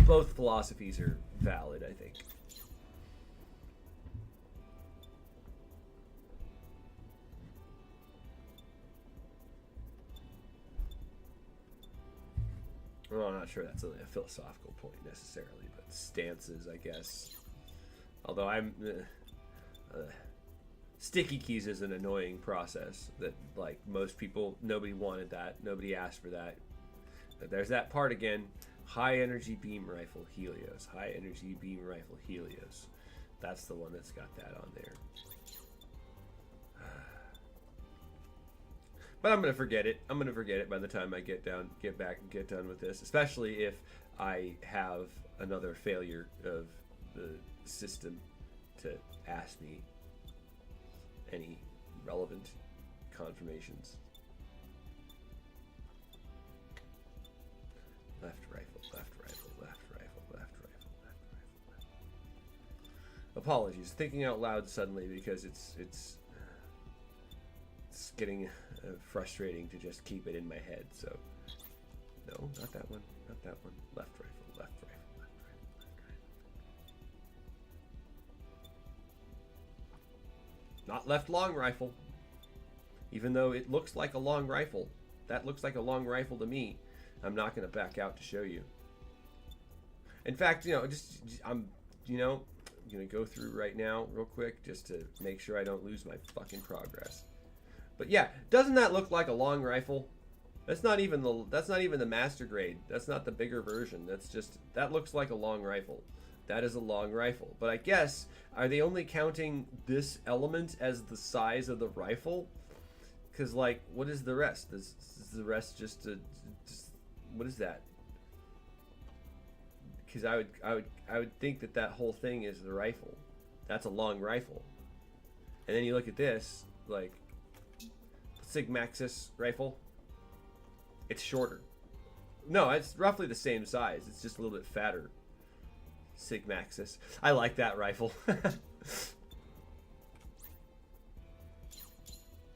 Both philosophies are valid, I think. Well, I'm not sure that's a philosophical point necessarily, but stances, I guess. Although sticky keys is an annoying process that, like, most people, nobody wanted that. Nobody asked for that. But there's that part again. High energy beam rifle Helios. High energy beam rifle Helios. That's the one that's got that on there. But I'm gonna forget it. I'm gonna forget it by the time I get back and get done with this. Especially if I have another failure of the system to ask me any relevant confirmations. Left rifle, left rifle, left rifle, left rifle, left rifle, left. Apologies, thinking out loud suddenly because it's getting frustrating to just keep it in my head. So, no, not that one, not that one. Left rifle, left rifle, left rifle, left rifle. Not left long rifle. Even though it looks like a long rifle, that looks like a long rifle to me. I'm not going to back out to show you. In fact, I'm going to go through right now real quick just to make sure I don't lose my fucking progress. But yeah, doesn't that look like a long rifle? That's not even the master grade. That's not the bigger version. That looks like a long rifle. That is a long rifle. But I guess, are they only counting this element as the size of the rifle? Because, like, what is the rest? Is the rest just what is that? Because I would think that whole thing is the rifle. That's a long rifle. And then you look at this, like, Sigmajin rifle. It's shorter. No, it's roughly the same size. It's just a little bit fatter. Sigmajin. I like that rifle.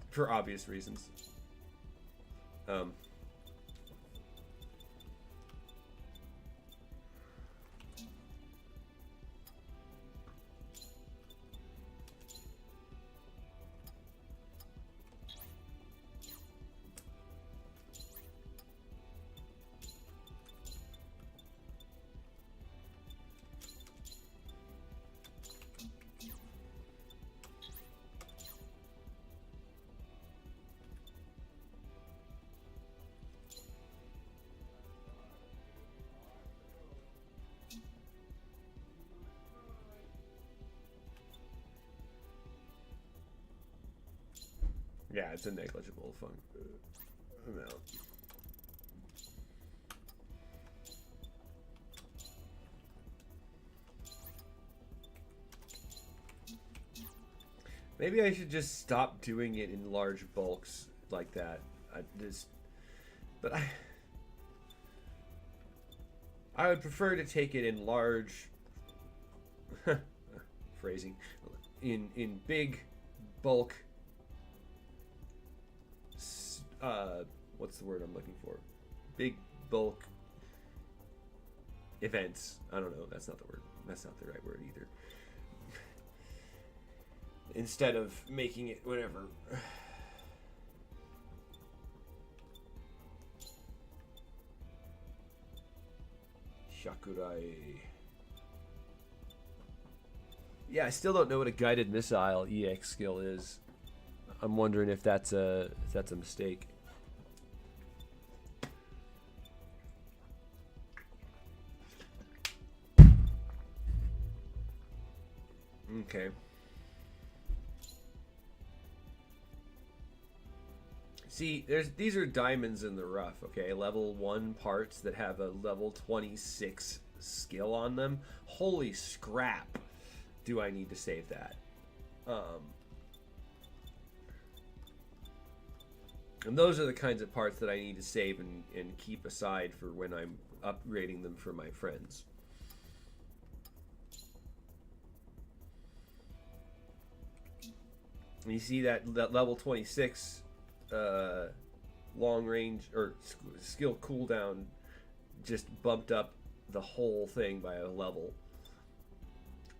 For obvious reasons. Yeah, it's a negligible amount. Maybe I should just stop doing it in large bulks like that. I would prefer to take it in large phrasing, in big bulk. What's the word I'm looking for? Big bulk events. I don't know. That's not the word. That's not the right word either. Instead of making it whatever. Shakurai. Yeah, I still don't know what a guided missile EX skill is. I'm wondering if that's a mistake. Okay. See, these are diamonds in the rough, okay? Level 1 parts that have a level 26 skill on them. Holy scrap. Do I need to save that? And those are the kinds of parts that I need to save and keep aside for when I'm upgrading them for my friends. And you see that level 26 long range or skill cooldown just bumped up the whole thing by a level.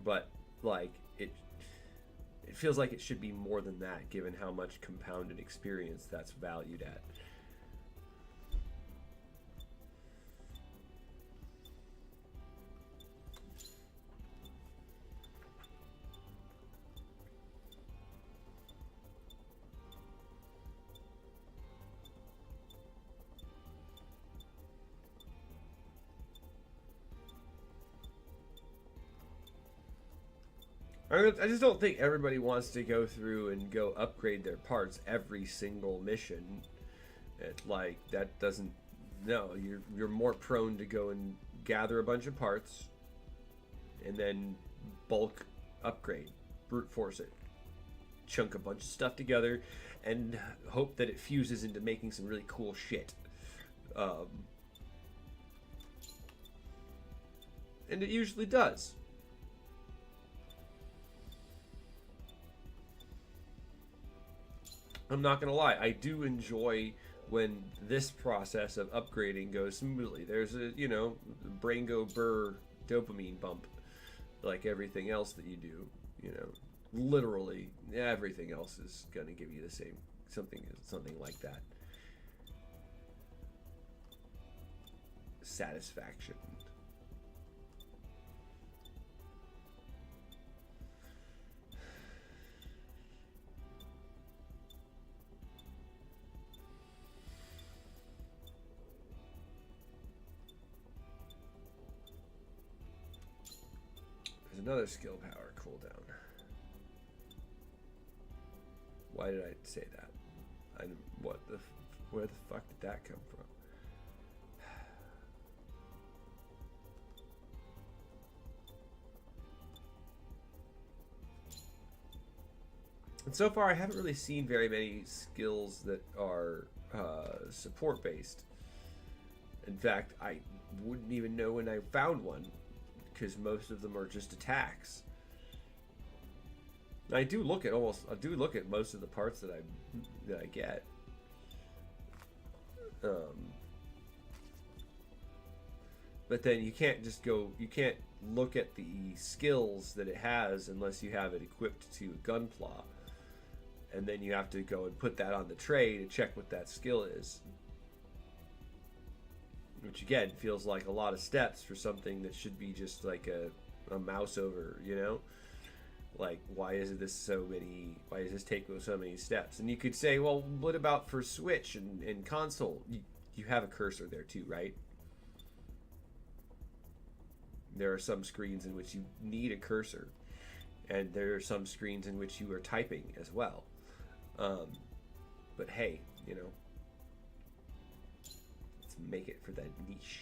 But like it feels like it should be more than that given how much compounded experience that's valued at. I just don't think everybody wants to go through and go upgrade their parts every single mission. Like, that doesn't... No, you're more prone to go and gather a bunch of parts and then bulk upgrade, brute force it, chunk a bunch of stuff together, and hope that it fuses into making some really cool shit. And it usually does. I'm not gonna lie, I do enjoy when this process of upgrading goes smoothly. There's a, you know, brain go burr dopamine bump, like everything else that you do. You know, literally everything else is gonna give you the same something like that. Satisfaction. There's another skill power cooldown. Why did I say that? Where the fuck did that come from? And so far, I haven't really seen very many skills that are support based. In fact, I wouldn't even know when I found one, because most of them are just attacks. I do look at most of the parts that I get. But then you can't look at the skills that it has unless you have it equipped to a gunpla. And then you have to go and put that on the tray to check what that skill is. Which again feels like a lot of steps for something that should be just like a mouse over, you know? Like, why does this take so many steps? And you could say, well, what about for Switch and console? You have a cursor there too, right? There are some screens in which you need a cursor, and there are some screens in which you are typing as well. But hey, you know, let's make it for that niche.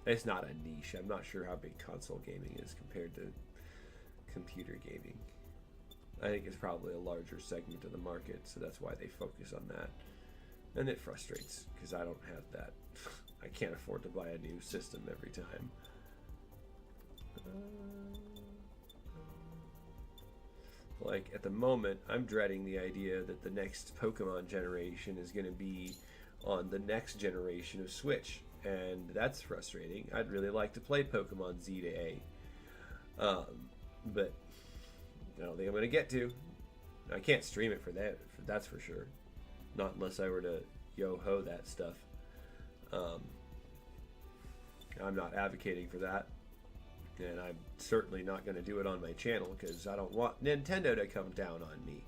It's not a niche. I'm not sure how big console gaming is compared to computer gaming. I think it's probably a larger segment of the market, so that's why they focus on that. And it frustrates, because I don't have that. I can't afford to buy a new system every time. Like, at the moment, I'm dreading the idea that the next Pokemon generation is going to be on the next generation of Switch. And that's frustrating. I'd really like to play Pokemon Z to A. But I don't think I'm going to get to. I can't stream it for that, that's for sure. Not unless I were to yo-ho that stuff. I'm not advocating for that. And I'm certainly not going to do it on my channel because I don't want Nintendo to come down on me.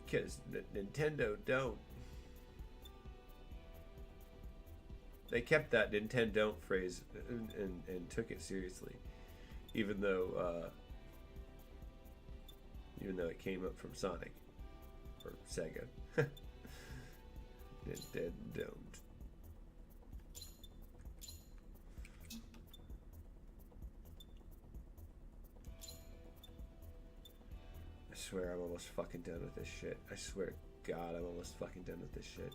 Because Nintendo don't. They kept that Nintendo don't phrase and took it seriously. Even though it came up from Sonic. Or Sega. Nintendo don't. I swear I'm almost fucking done with this shit. I swear to God, I'm almost fucking done with this shit.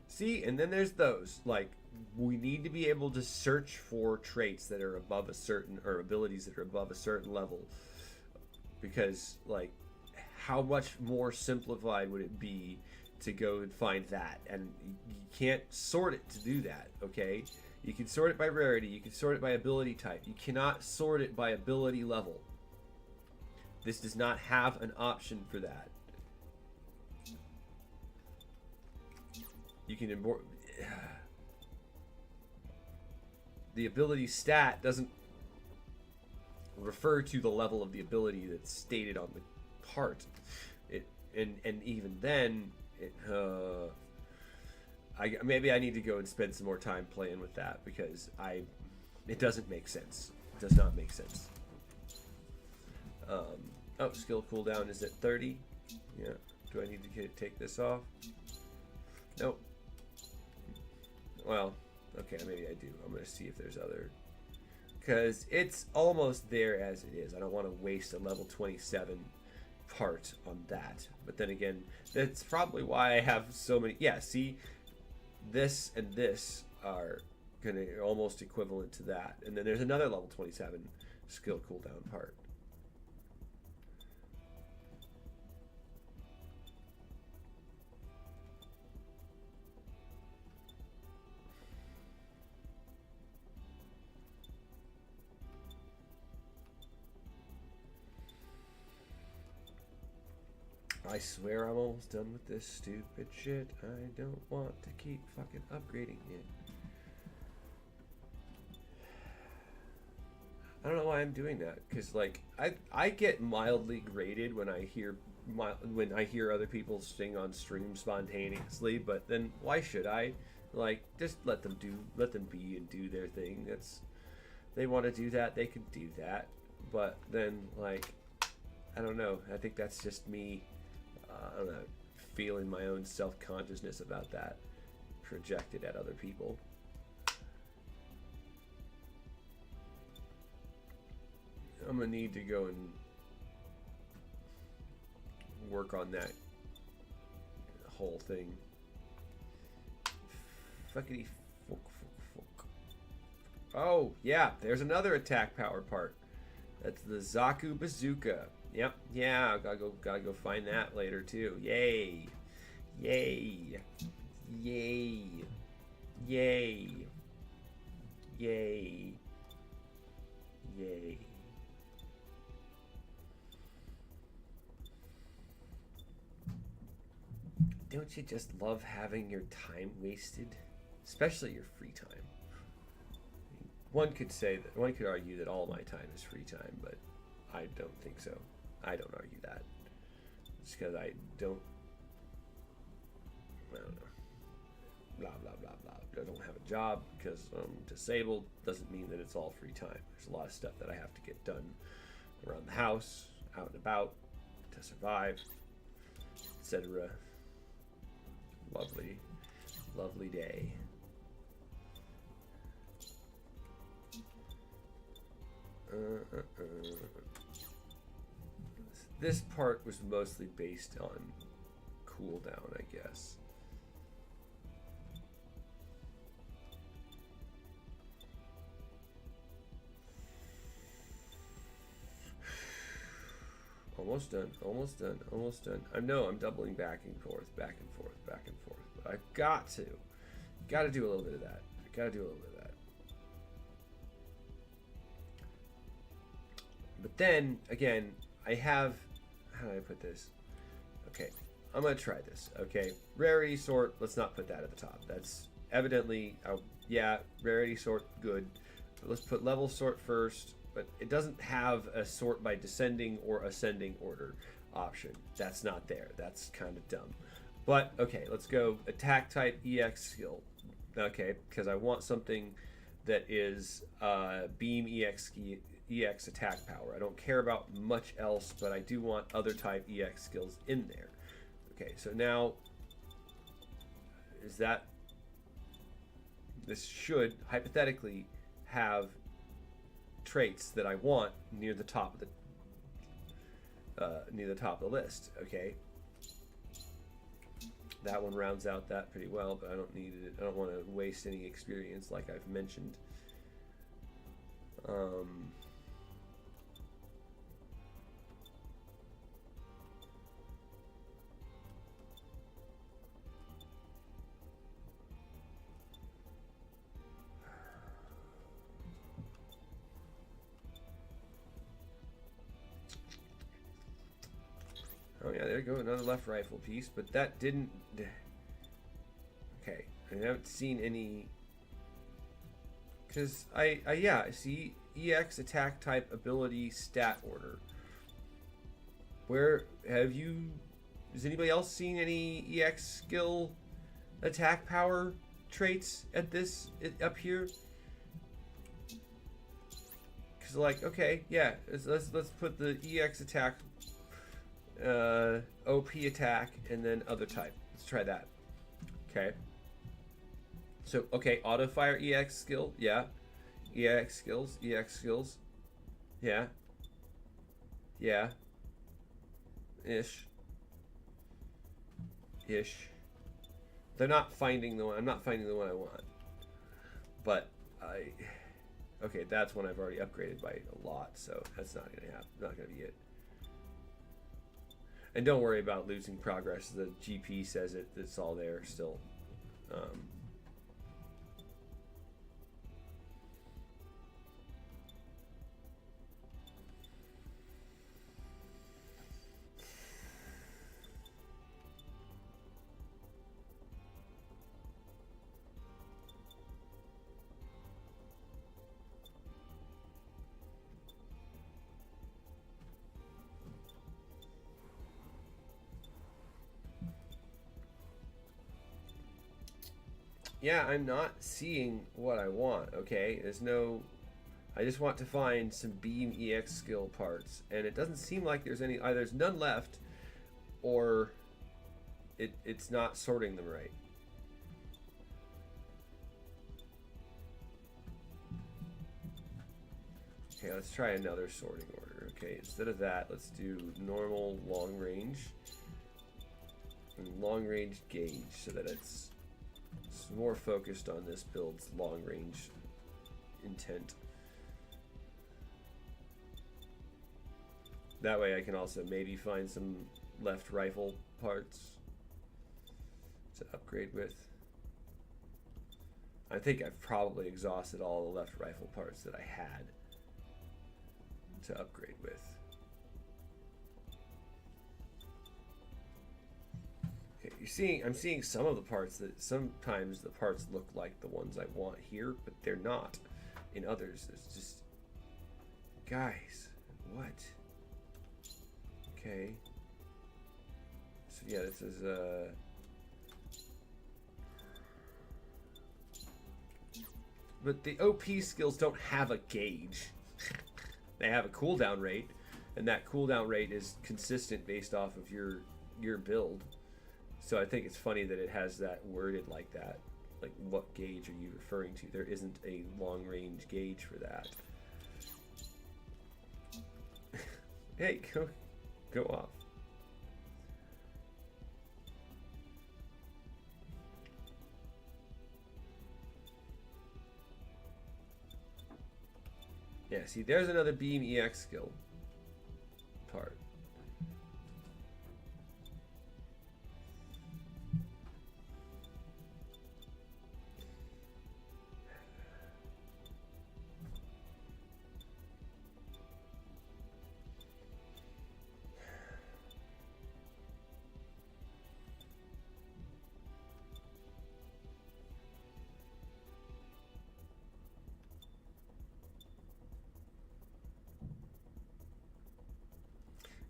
See, and then there's those. Like, we need to be able to search for traits that are above a certain, or abilities that are above a certain level. Because, like, how much more simplified would it be to go and find that? And you can't sort it to do that, okay? You can sort it by rarity, you can sort it by ability type. You cannot sort it by ability level. This does not have an option for that. You can import... The ability stat doesn't refer to the level of the ability that's stated on the part. And even then, maybe I need to go and spend some more time playing with that because it doesn't make sense. It does not make sense. Oh, skill cooldown is at 30. Yeah. Do I need to take this off? Nope. Well, okay, maybe I do. I'm going to see if there's other... Because it's almost there as it is. I don't want to waste a level 27 part on that. But then again, that's probably why I have so many... Yeah, see? This and this are going to almost equivalent to that. And then there's another level 27 skill cooldown part. I swear I'm almost done with this stupid shit. I don't want to keep fucking upgrading it. I don't know why I'm doing that, because like I get mildly graded when I hear other people sing on stream spontaneously, but then why should I? Like, just let them be and do their thing. They want to do that, they can do that. But then, like, I don't know. I think that's just me. I don't know, feeling my own self-consciousness about that projected at other people. I'm gonna need to go and work on that whole thing. Fuckity fuck. Oh, yeah, there's another attack power part. That's the Zaku Bazooka. Yep, yeah, gotta go find that later too. Yay. Yay. Yay. Yay. Yay. Yay. Don't you just love having your time wasted? Especially your free time. One could argue that all my time is free time, but I don't think so. I don't argue that. Just because I don't know. Blah, blah, blah, blah. I don't have a job because I'm disabled. Doesn't mean that it's all free time. There's a lot of stuff that I have to get done around the house, out and about, to survive, etc. Lovely, lovely day. This part was mostly based on cooldown, I guess. Almost done, almost done, almost done. I know I'm doubling back and forth, back and forth, back and forth, but I've got to do a little bit of that. I gotta do a little bit of that. But then, again, I have... How do I put this? Okay, I'm going to try this, okay? Rarity sort, let's not put that at the top. That's evidently... yeah, rarity sort, good. But let's put level sort first, but it doesn't have a sort by descending or ascending order option. That's not there. That's kind of dumb. But, okay, let's go attack type EX skill. Okay, because I want something that is beam EX attack power. I don't care about much else, but I do want other type EX skills in there. Okay, so now this should hypothetically have traits that I want near the top of the list. Okay, that one rounds out that pretty well, but I don't need it. I don't want to waste any experience, like I've mentioned. Oh yeah, there you go, another left rifle piece, but that didn't... Okay, I haven't seen any... Because yeah, I see EX attack type ability stat order. Where have you... Has anybody else seen any EX skill attack power traits at this up here. Because like, okay, yeah, let's put the EX attack, OP attack, and then other type. Let's try that. Okay. So okay, auto fire EX skill, yeah. EX skills, yeah. Yeah. Ish. They're not finding the one. I'm not finding the one I want. But okay, that's one I've already upgraded by a lot, so that's not gonna happen. Not gonna be it. And don't worry about losing progress. The GP says it's all there still. Yeah, I'm not seeing what I want, okay? There's no... I just want to find some beam EX skill parts, and it doesn't seem like there's any... Either there's none left, or it's not sorting them right. Okay, let's try another sorting order. Okay, instead of that, let's do normal long range and long range gauge so that it's more focused on this build's long range intent. That way I can also maybe find some left rifle parts to upgrade with. I think I've probably exhausted all the left rifle parts that I had to upgrade with. Okay, I'm seeing some of the parts that sometimes the parts look like the ones I want here, but they're not. In others, it's just, guys, what? Okay. So yeah, this is but the OP skills don't have a gauge. They have a cooldown rate, and that cooldown rate is consistent based off of your build. So I think it's funny that it has that worded like that. Like, what gauge are you referring to? There isn't a long range gauge for that. Hey, go off. Yeah, see, there's another beam EX skill part.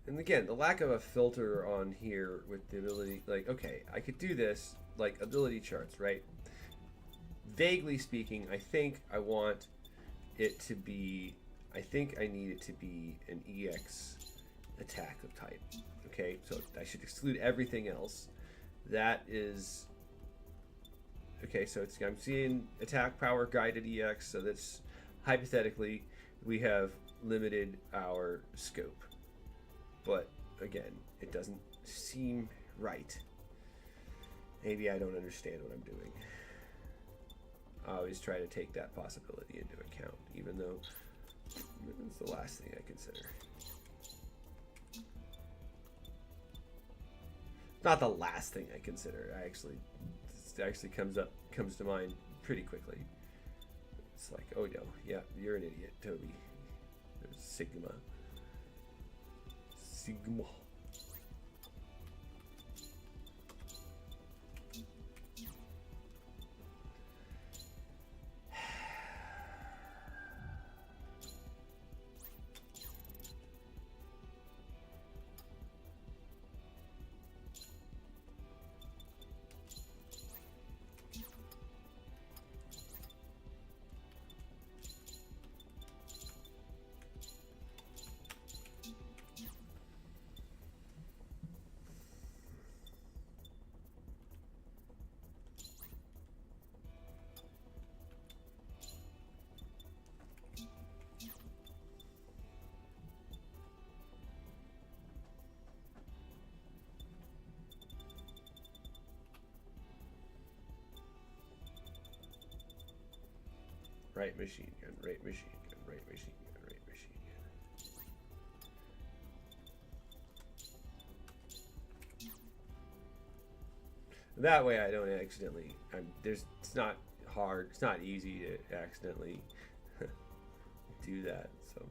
And again, the lack of a filter on here with the ability, like, okay, I could do this, like, ability charts, right? Vaguely speaking, I think I want it to be, I think I need it to be an EX attack of type, okay? So I should exclude everything else. That is, okay, so it's, I'm seeing attack power guided EX, so that's, hypothetically, we have limited our scope. But again, it doesn't seem right. Maybe I don't understand what I'm doing. I always try to take that possibility into account, even though it's the last thing I consider. Not the last thing I consider. It actually comes to mind pretty quickly. It's like, oh no, yeah, you're an idiot, Toby. There's Sigma. Right machine gun, right machine gun, right machine gun, right machine gun. That way I don't accidentally, it's not hard, it's not easy to accidentally do that, so.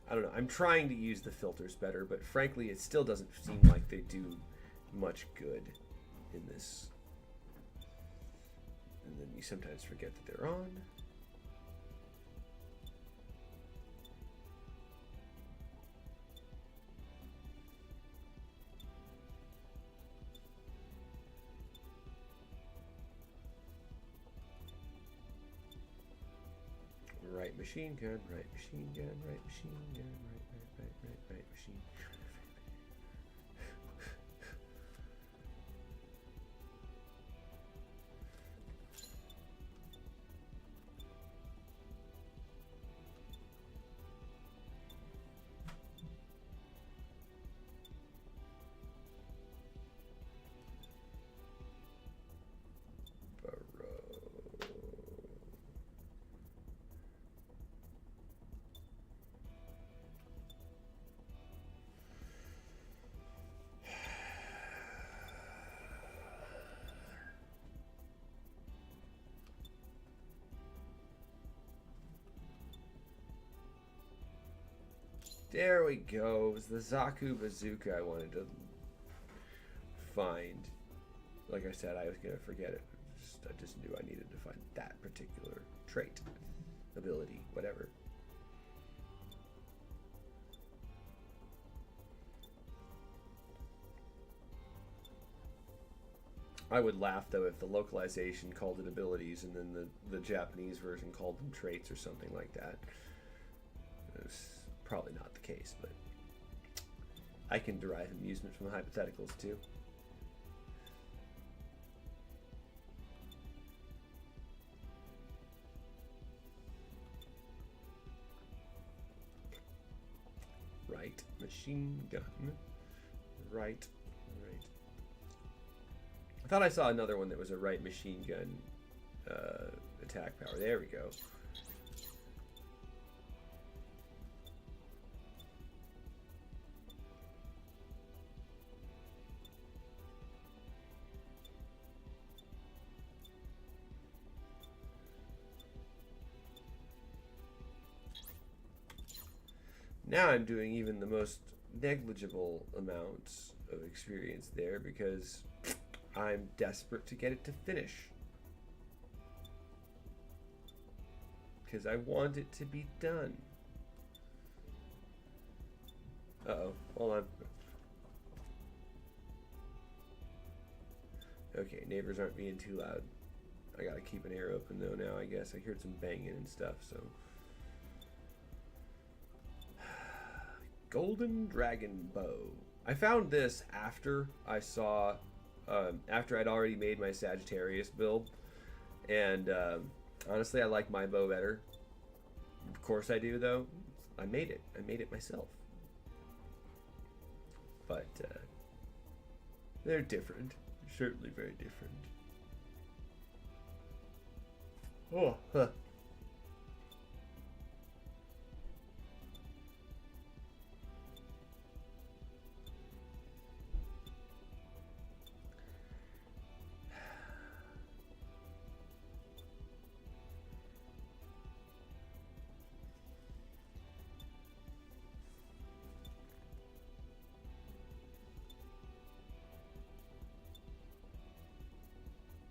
I don't know, I'm trying to use the filters better, but frankly it still doesn't seem like they do much good in this. And then you sometimes forget that they're on. Right machine gun, right machine gun, right machine gun, right machine gun. There we go. It was the Zaku bazooka I wanted to find. Like I said, I was going to forget it. I just knew I needed to find that particular trait, ability, whatever. I would laugh, though, if the localization called it abilities and then the Japanese version called them traits or something like that. It's probably not the case, but I can derive amusement from the hypotheticals, too. Right machine gun. Right. I thought I saw another one that was a right machine gun attack power. There we go. Now I'm doing even the most negligible amounts of experience there because I'm desperate to get it to finish. Because I want it to be done. Uh-oh. Hold on. Okay, neighbors aren't being too loud. I gotta keep an ear open though now, I guess. I heard some banging and stuff, so. Golden Dragon Bow. I found this after I saw, after I'd already made my Sagittarius build, and honestly, I like my bow better. Of course I do, though. I made it. I made it myself. But they're different. Certainly very different. Oh, huh.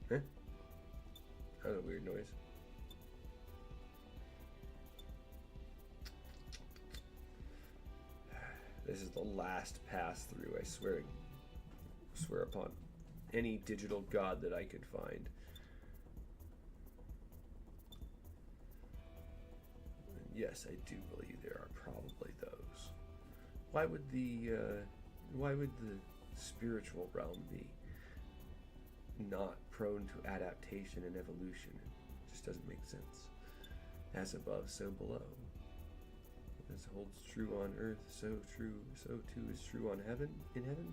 Huh? That was a weird noise. This is the last pass through, I swear upon any digital god that I could find. And yes, I do believe there are probably those. Why would the spiritual realm be not prone to adaptation and evolution? It just doesn't make sense. As above, so below. As holds true on earth, so too is true on heaven, in heaven?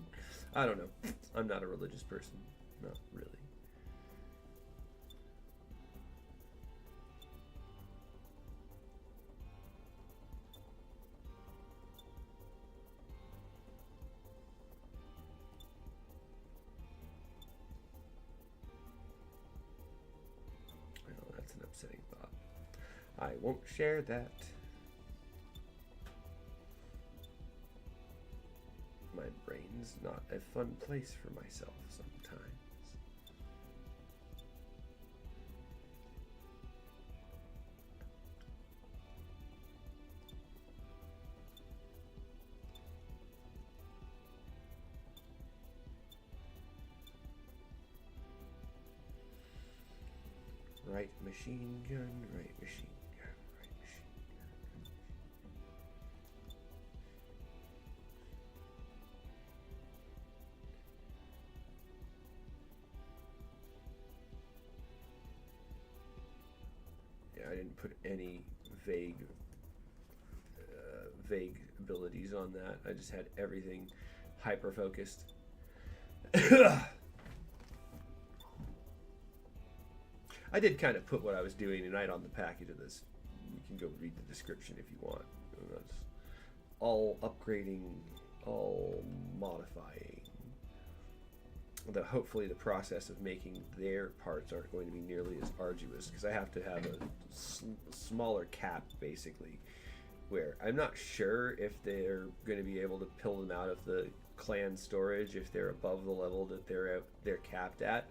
I don't know. I'm not a religious person. Not really. I won't share that. My brain's not a fun place for myself sometimes. Right machine gun, right machine gun, right machine gun. Yeah, I didn't put any vague abilities on that. I just had everything hyper focused. I did kind of put what I was doing tonight on the package of this. You can go read the description if you want. That's all upgrading, all modifying. Hopefully the process of making their parts aren't going to be nearly as arduous, because I have to have a smaller cap, basically, where I'm not sure if they're going to be able to pull them out of the clan storage if they're above the level that they're capped at.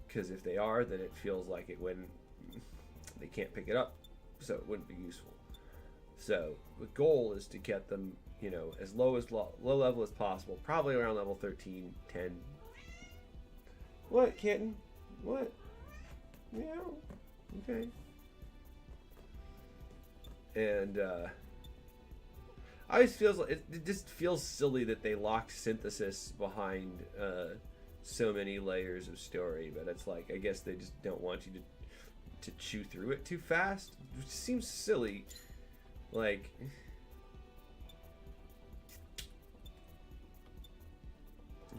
Because if they are, then it feels like it when they can't pick it up, so it wouldn't be useful. So the goal is to get them, you know, as low level as possible, probably around level 13, 10. What, kitten? What? Meow. Okay. And I always feels like it just feels silly that they locked synthesis behind so many layers of story, but it's like, I guess they just don't want you to chew through it too fast, which seems silly. Like,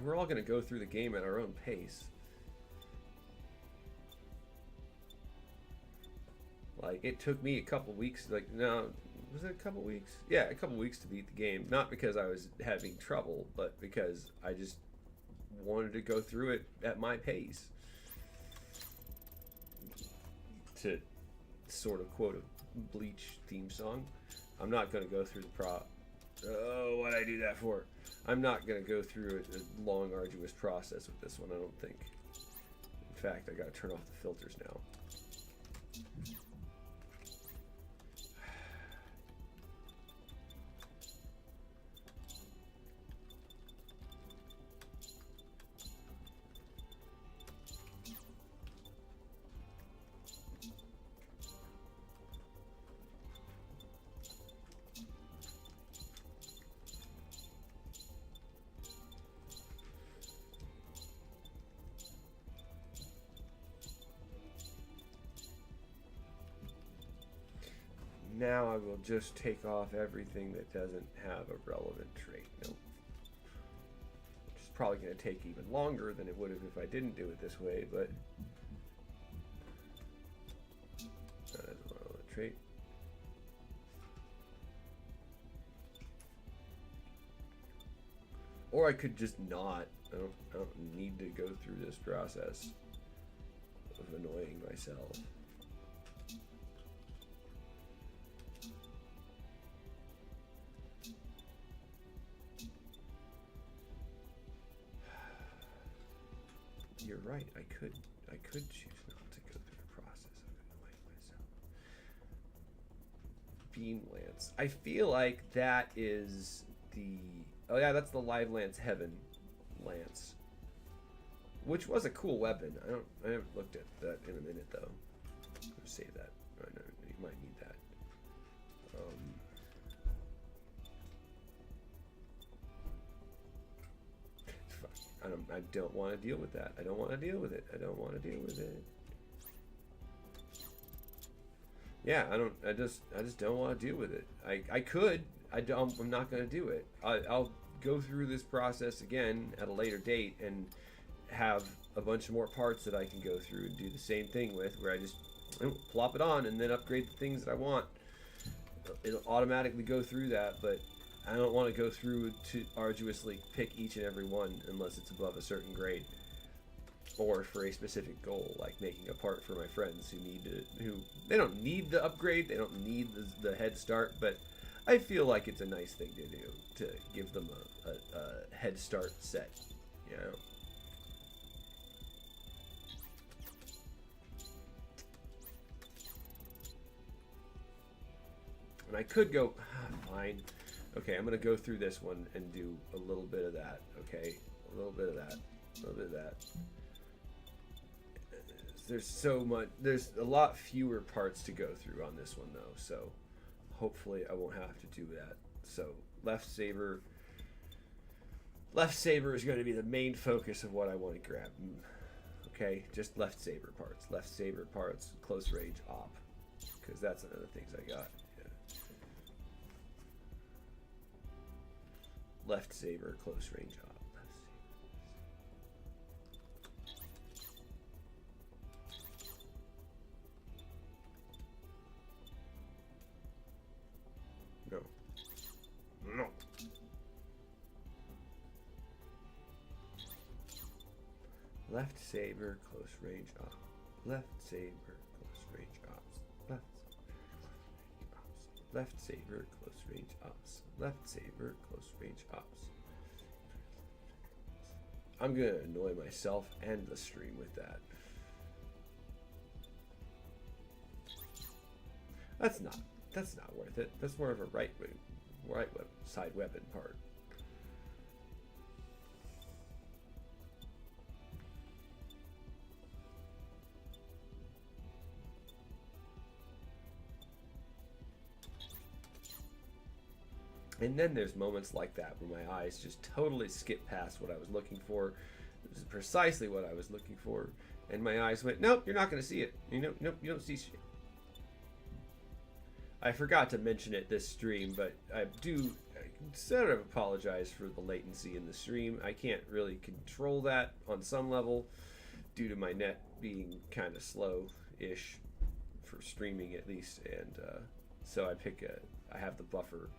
we're all gonna go through the game at our own pace. Like, it took me a couple weeks, like, no, was it a couple weeks? Yeah, a couple weeks to beat the game. Not because I was having trouble, but because I just wanted to go through it at my pace. To sort of quote a Bleach theme song, I'm not going to go through the oh, what'd I do that for? I'm not going to go through a long, arduous process with this one, I don't think. In fact, I got to turn off the filters now. Now I will just take off everything that doesn't have a relevant trait. Nope. Which is probably going to take even longer than it would have if I didn't do it this way, but that is a relevant trait. Or I could just not. I don't need to go through this process of annoying myself. You're right. I could choose not to go through the process of annoying myself. Beam Lance. I feel like that is the... Oh yeah, that's the Live Lance Heaven Lance, which was a cool weapon. I haven't looked at that in a minute though. I'm gonna save that. I know you might need that. I don't want to deal with that. I don't want to deal with it. I don't want to deal with it. Yeah, I just don't want to deal with it. I could. I'm not going to do it. I'll go through this process again at a later date and have a bunch of more parts that I can go through and do the same thing with, where I just plop it on and then upgrade the things that I want. It'll automatically go through that, but I don't want to go through to arduously pick each and every one unless it's above a certain grade. or for a specific goal, like making a part for my friends who they don't need the upgrade, they don't need the head start, but I feel like it's a nice thing to do to give them a head start set, you know. And I could go, fine. Okay, I'm going to go through this one and do a little bit of that, okay? A little bit of that, a little bit of that. There's so much, there's a lot fewer parts to go through on this one, though, so hopefully I won't have to do that. So, left saber is going to be the main focus of what I want to grab. Okay, just left saber parts, close range op, because that's another things I got. Left saber, close range op. No. No. Left saber, close range op. Left saber, close range ops. Left saber, close range ops. Left saber, close range ops. I'm gonna annoy myself and the stream with that. That's not worth it. That's more of a right side weapon part. And then there's moments like that where my eyes just totally skip past what I was looking for. This is precisely what I was looking for. And my eyes went, nope, you're not going to see it. Nope, you don't see shit. I forgot to mention it this stream, but I sort of apologize for the latency in the stream. I can't really control that on some level due to my net being kind of slow-ish for streaming at least. And so I have the buffer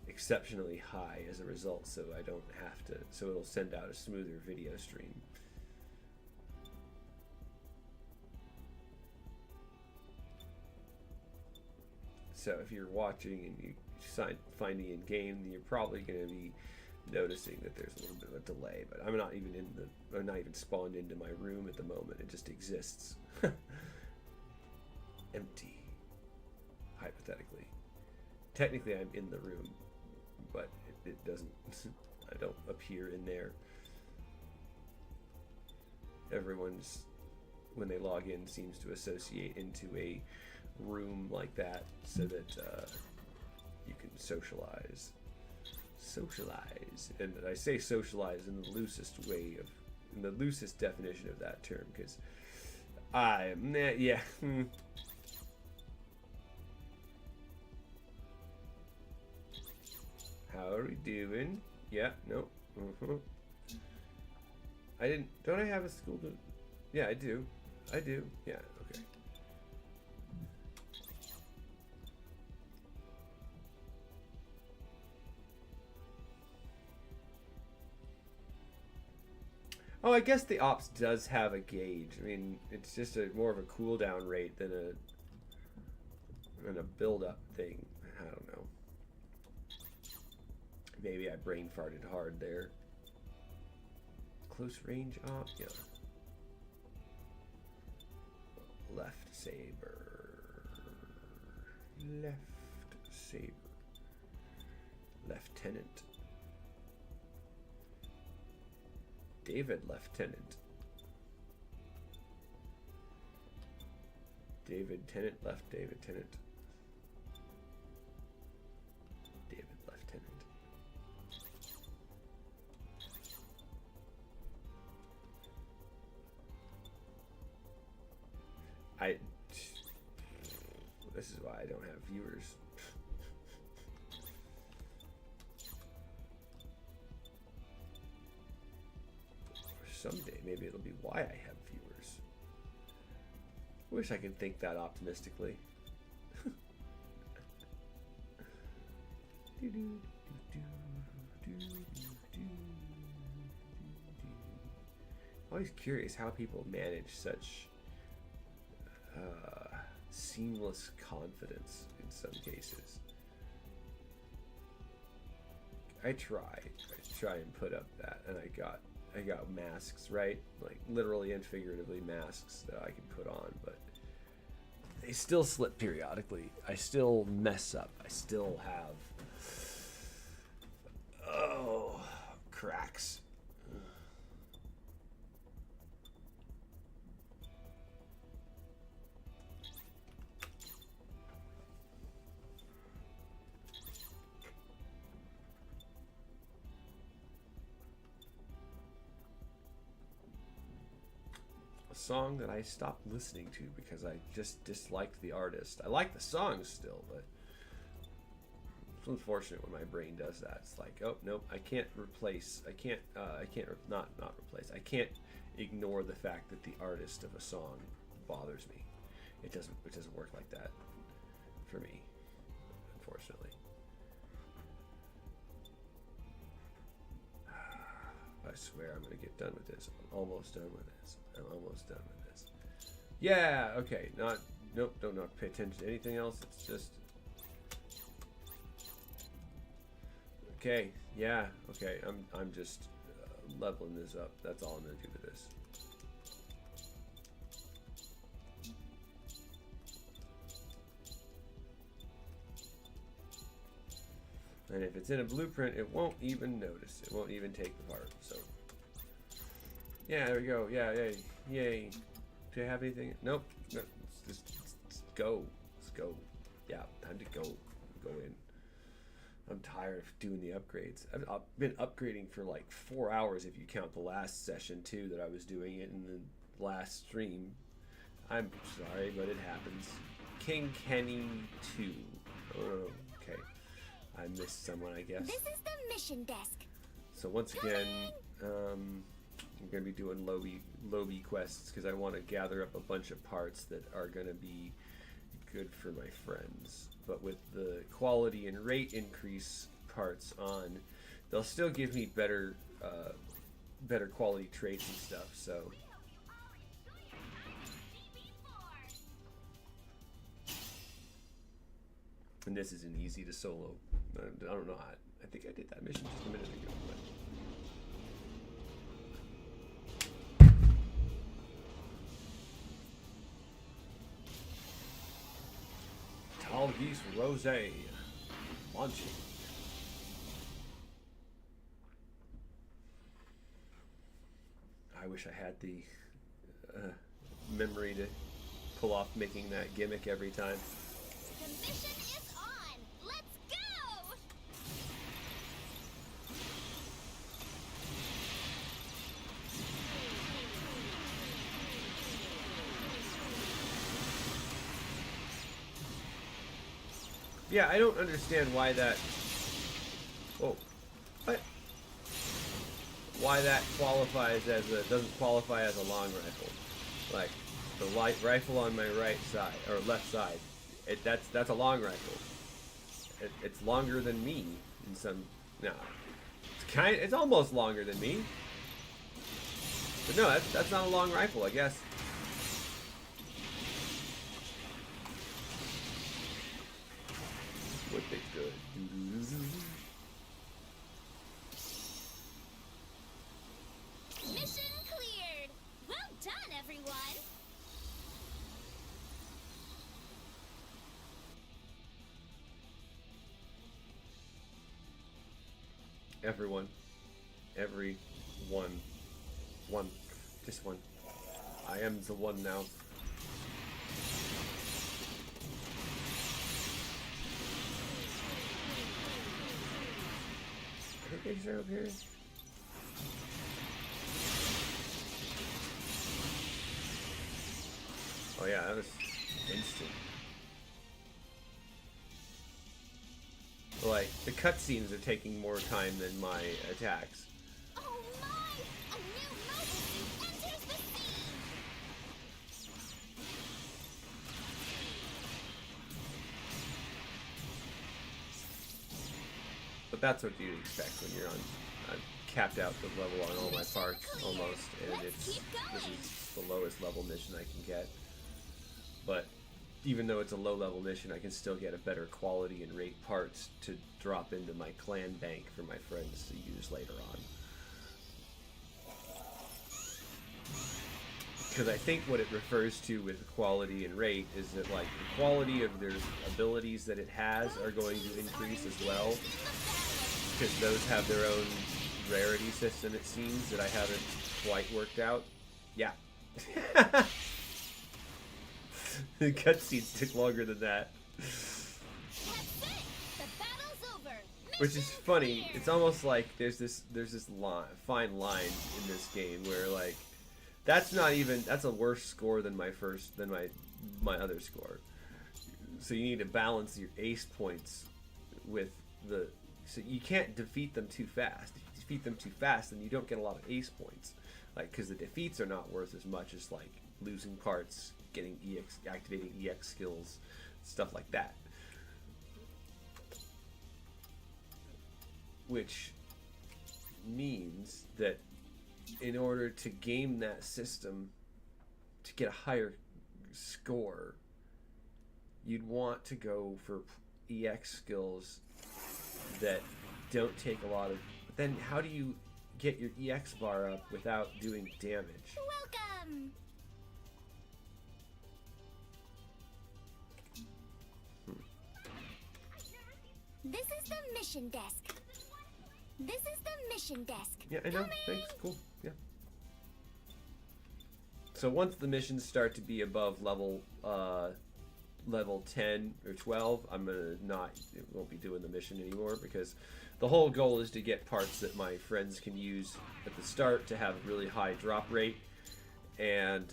exceptionally high as a result, so I don't have to, so it'll send out a smoother video stream. So if you're watching and you find me in game, then you're probably going to be noticing that there's a little bit of a delay, but I'm not even spawned into my room at the moment. It just exists. Empty. Hypothetically. Technically I'm in the room, but it doesn't, I don't appear in there. Everyone's, when they log in, seems to associate into a room like that so that you can socialize. And I say socialize in the loosest way in the loosest definition of that term, because yeah. How are we doing? Yeah, no. Don't I have a school to... Yeah, I do. Yeah, okay. Oh, I guess the ops does have a gauge. I mean, it's just more of a cooldown rate than a build-up thing. I don't know. Maybe I brain farted hard there. Close range op, yeah. Left saber. Left saber. Lieutenant. David Lieutenant. David Tennant left David Tennant. David Lieutenant. This is why I don't have viewers. Someday, maybe it'll be why I have viewers. Wish I could think that optimistically. always curious how people manage such seamless confidence in some cases. I try and put up that, and I got masks, right? Like literally and figuratively masks that I can put on, but they still slip periodically. I still mess up. I still have cracks. Song that I stopped listening to because I just disliked the artist. I like the song still, but it's unfortunate when my brain does that. It's like, oh nope, I can't ignore the fact that the artist of a song bothers me. It doesn't work like that for me, unfortunately. I swear I'm gonna get done with this. I'm almost done with this. Yeah, okay. Nope, don't not pay attention to anything else. It's just okay. Yeah, okay. I'm just leveling this up. That's all I'm gonna do with this. And if it's in a blueprint, it won't even notice. It won't even take the part. So yeah, there we go. Yeah, yay, yay. Do I have anything? Nope. No, let's go. Let's go. Yeah, time to go. Go in. I'm tired of doing the upgrades. I've been upgrading for like 4 hours if you count the last session too that I was doing it in the last stream. I'm sorry, but it happens. King Kenny 2. Oh, okay. I missed someone, I guess. This is the mission desk. So once again, I'm going to be doing lobby quests because I want to gather up a bunch of parts that are going to be good for my friends. But with the quality and rate increase parts on, they'll still give me better quality traits and stuff. So and this isn't easy to solo. I don't know. I think I did that mission just a minute ago. But Tall Geese Rose launching. I wish I had the memory to pull off making that gimmick every time. The mission is on. Let's go. Yeah, I don't understand why that. Whoa, what? Why that qualifies as doesn't qualify as a long rifle? Like the light rifle on my right side or left side, that's a long rifle. It's longer than me in some. No, it's almost longer than me. But no, that's not a long rifle, I guess. What they good. Mission cleared. Well done, everyone. One, just one. I am the one now. I think these are up here. Oh yeah, that was instant. Like, the cutscenes are taking more time than my attacks. Oh my! A new mobile enters the scene. But that's what you'd expect when you're on capped out the level on all my parts almost, and this is the lowest level mission I can get. But even though it's a low level mission, I can still get a better quality and rate parts to drop into my clan bank for my friends to use later on. Because I think what it refers to with quality and rate is that, like, the quality of their abilities that it has are going to increase as well. Because those have their own rarity system, it seems, that I haven't quite worked out. Yeah. The cutscenes took longer than that. Which is funny. It's almost like there's this fine line in this game where, like, that's a worse score than my other score. So you need to balance your ace points with so you can't defeat them too fast. If you defeat them too fast, then you don't get a lot of ace points. Like, because the defeats are not worth as much as, like, losing parts, activating EX skills, stuff like that. Which means that in order to game that system, to get a higher score, you'd want to go for EX skills that don't take a lot of... But then how do you get your EX bar up without doing damage? Welcome. This is the mission desk. This is the mission desk. Yeah, I know. Thanks. Cool. Yeah. So once the missions start to be above level 10 or 12, it won't be doing the mission anymore, because the whole goal is to get parts that my friends can use at the start to have a really high drop rate, and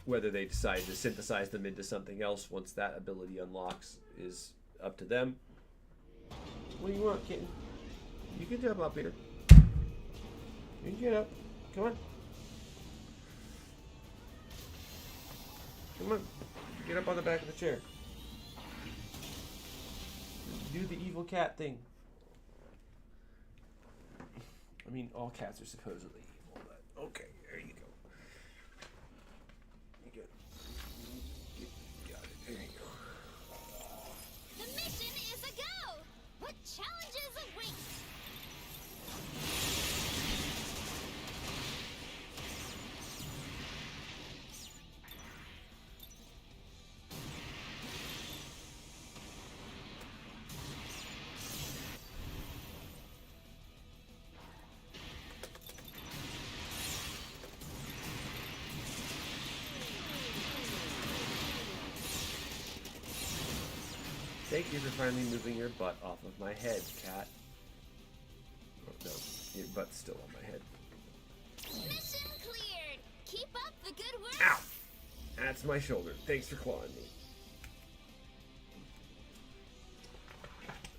whether they decide to synthesize them into something else once that ability unlocks is up to them. What do you want, kitten? You can jump up here. You can get up. Come on. Come on. Get up on the back of the chair. Do the evil cat thing. I mean, all cats are supposedly evil, but okay, there you go. You got it. There you go. The mission is a go. What challenges await? Thank you for finally moving your butt off of my head, cat. Oh, no, your butt's still on my head. Mission cleared. Keep up the good work. Ow! That's my shoulder. Thanks for clawing me.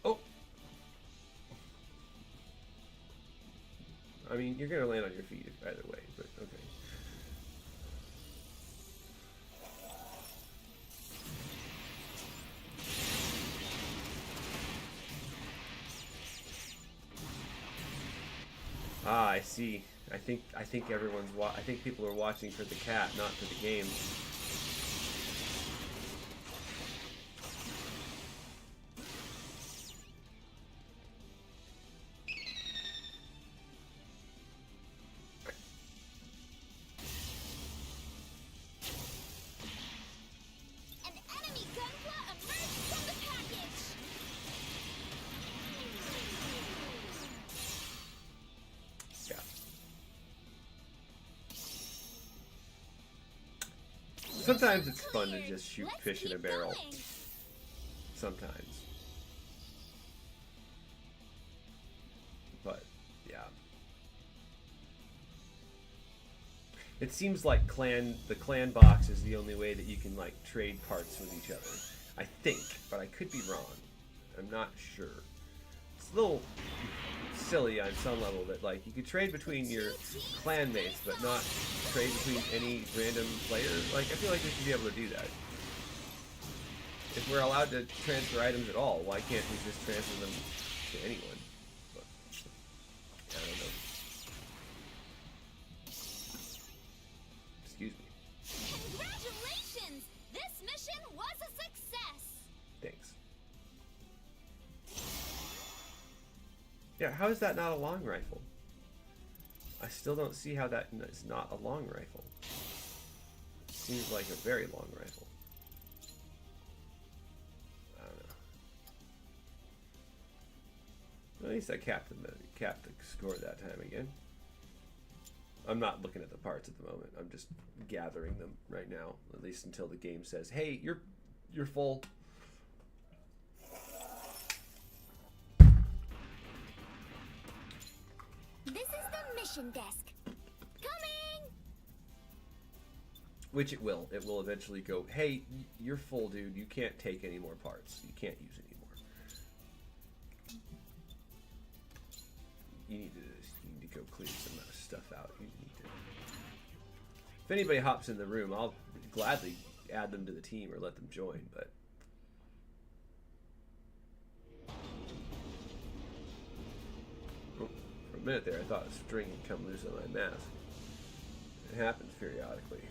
Oh! I mean, you're gonna land on your feet either way, but okay. Ah, I see. I think everyone's I think people are watching for the cat, not for the game. An enemy gunpla emerged from the package. Yeah. Sometimes it's fun to just shoot fish in a barrel. Sometimes. But, yeah. It seems like the clan box is the only way that you can, like, trade parts with each other. I think, but I could be wrong. I'm not sure. It's a little silly on some level that, like, you could trade between your clan mates, but not trade between any random player. Like, I feel like we should be able to do that. If we're allowed to transfer items at all, why can't we just transfer them to anyone? But, yeah. was a success. Thanks. Yeah, how is that not a long rifle? I still don't see how that is not a long rifle. It seems like a very long rifle. I don't know. At least I capped the score that time again. I'm not looking at the parts at the moment. I'm just gathering them right now, at least until the game says, "Hey, you're full." This is the mission desk. Coming! Which it will. It will eventually go, "Hey, you're full, dude. You can't take any more parts. You can't use any more. You need to go clear some stuff out. You need to." If anybody hops in the room, I'll gladly add them to the team or let them join, but oh, for a minute there I thought a string had come loose on my mask. It happens periodically.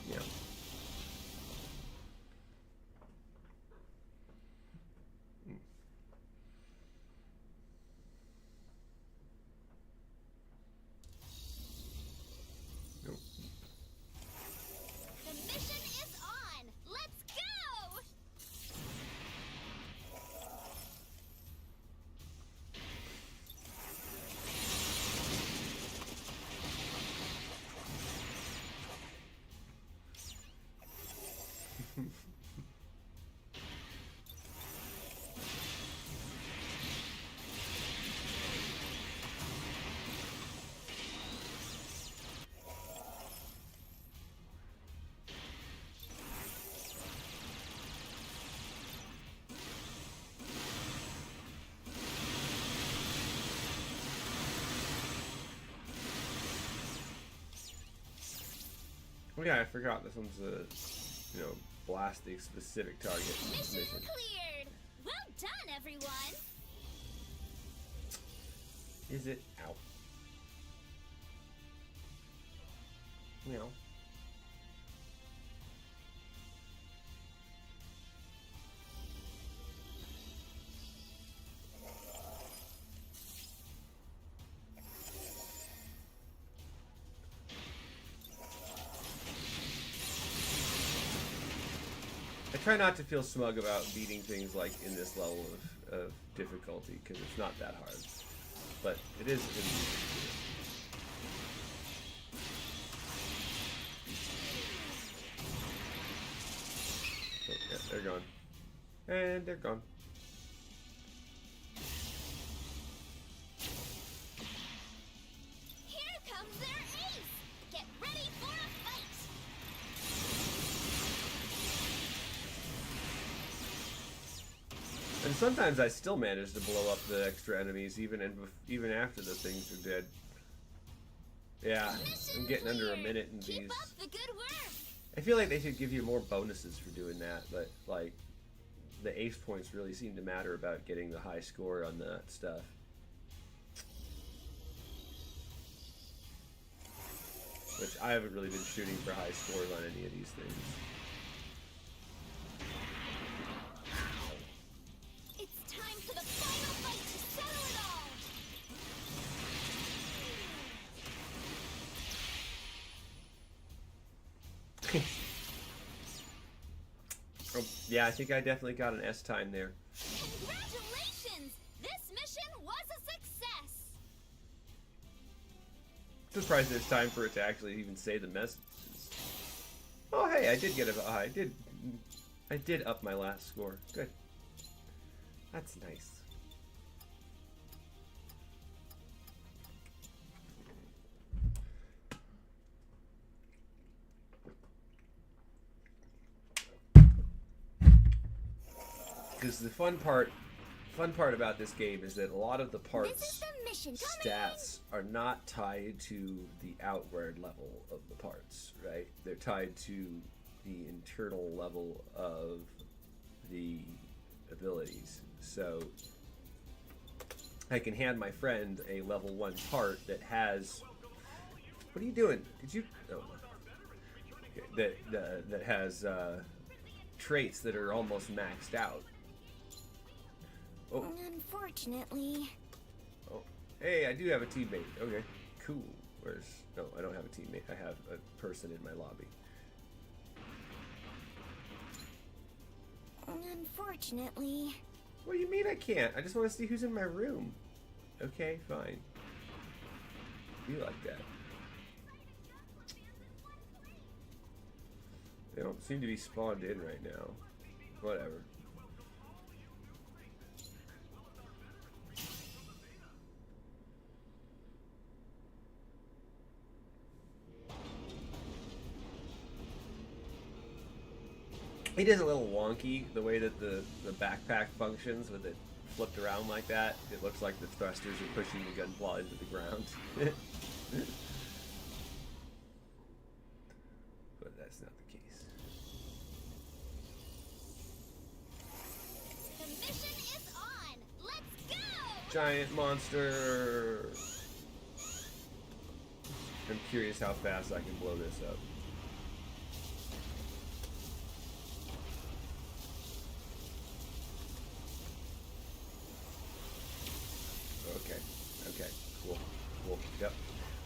Yeah. The mission is on. Let's go! Oh yeah, I forgot this one's a, blast the specific target Mission mission. cleared. Well done, everyone. Is it? Ow. Meow. I try not to feel smug about beating things like in this level of difficulty because it's not that hard, but it is. Oh, yeah, they're gone, and they're gone. Here comes their ace. Get ready for a fight. And sometimes I still manage to blow up the extra enemies even after the things are dead. Yeah, I'm getting under a minute in these. Keep up the good work. I feel like they should give you more bonuses for doing that, but like the ace points really seem to matter about getting the high score on that stuff. Which I haven't really been shooting for high scores on any of these things. It's time for the final fight to settle it all. Oh, yeah, I think I definitely got an S time there. Congratulations! This mission was a success. Surprised there's time for it to actually even say the messages. Oh, hey, I did get I did up my last score. Good. That's nice. Because the fun part about this game is that a lot of the This parts is the mission. stats are not tied to the outward level of the parts, right? They're tied to the internal level of the abilities. So I can hand my friend a level 1 part that has... What are you doing? Did you... Oh. that has traits that are almost maxed out. Oh. Unfortunately. Oh. Hey, I do have a teammate. Okay, cool. Where's... No, I don't have a teammate. I have a person in my lobby. Unfortunately. What do you mean I can't? I just want to see who's in my room. Okay, fine. Be like that. They don't seem to be spawned in right now. Whatever. It is a little wonky the way that the backpack functions with it flipped around like that. It looks like the thrusters are pushing the gunpla into the ground. But that's not the case. The mission is on. Let's go. Giant monster! I'm curious how fast I can blow this up. Okay, cool. Yep.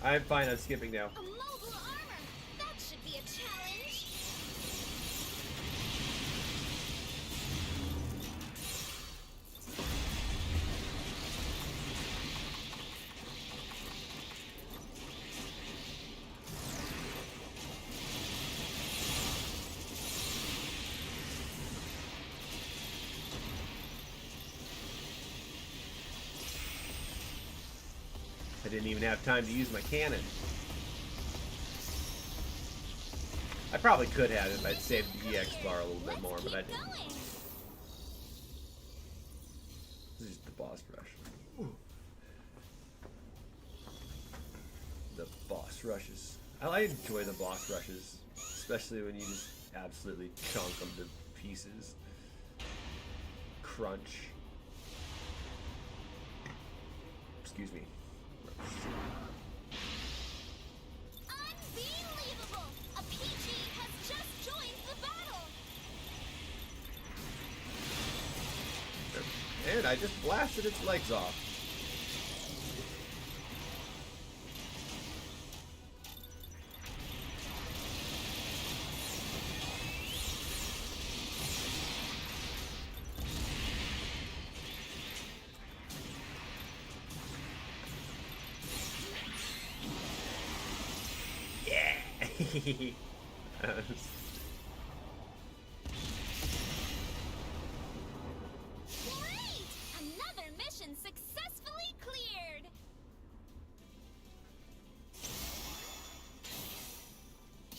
I'm fine, I'm skipping now. A mobile armor. That should be a challenge. I didn't even have time to use my cannon. I probably could have if I'd saved the EX bar a little bit more, but I didn't. This is just the boss rush. The boss rushes. I enjoy the boss rushes, especially when you just absolutely chunk them to pieces. Crunch. Excuse me. Unbelievable! A PG has just joined the battle. And I just blasted its legs off. Great! Another mission successfully cleared.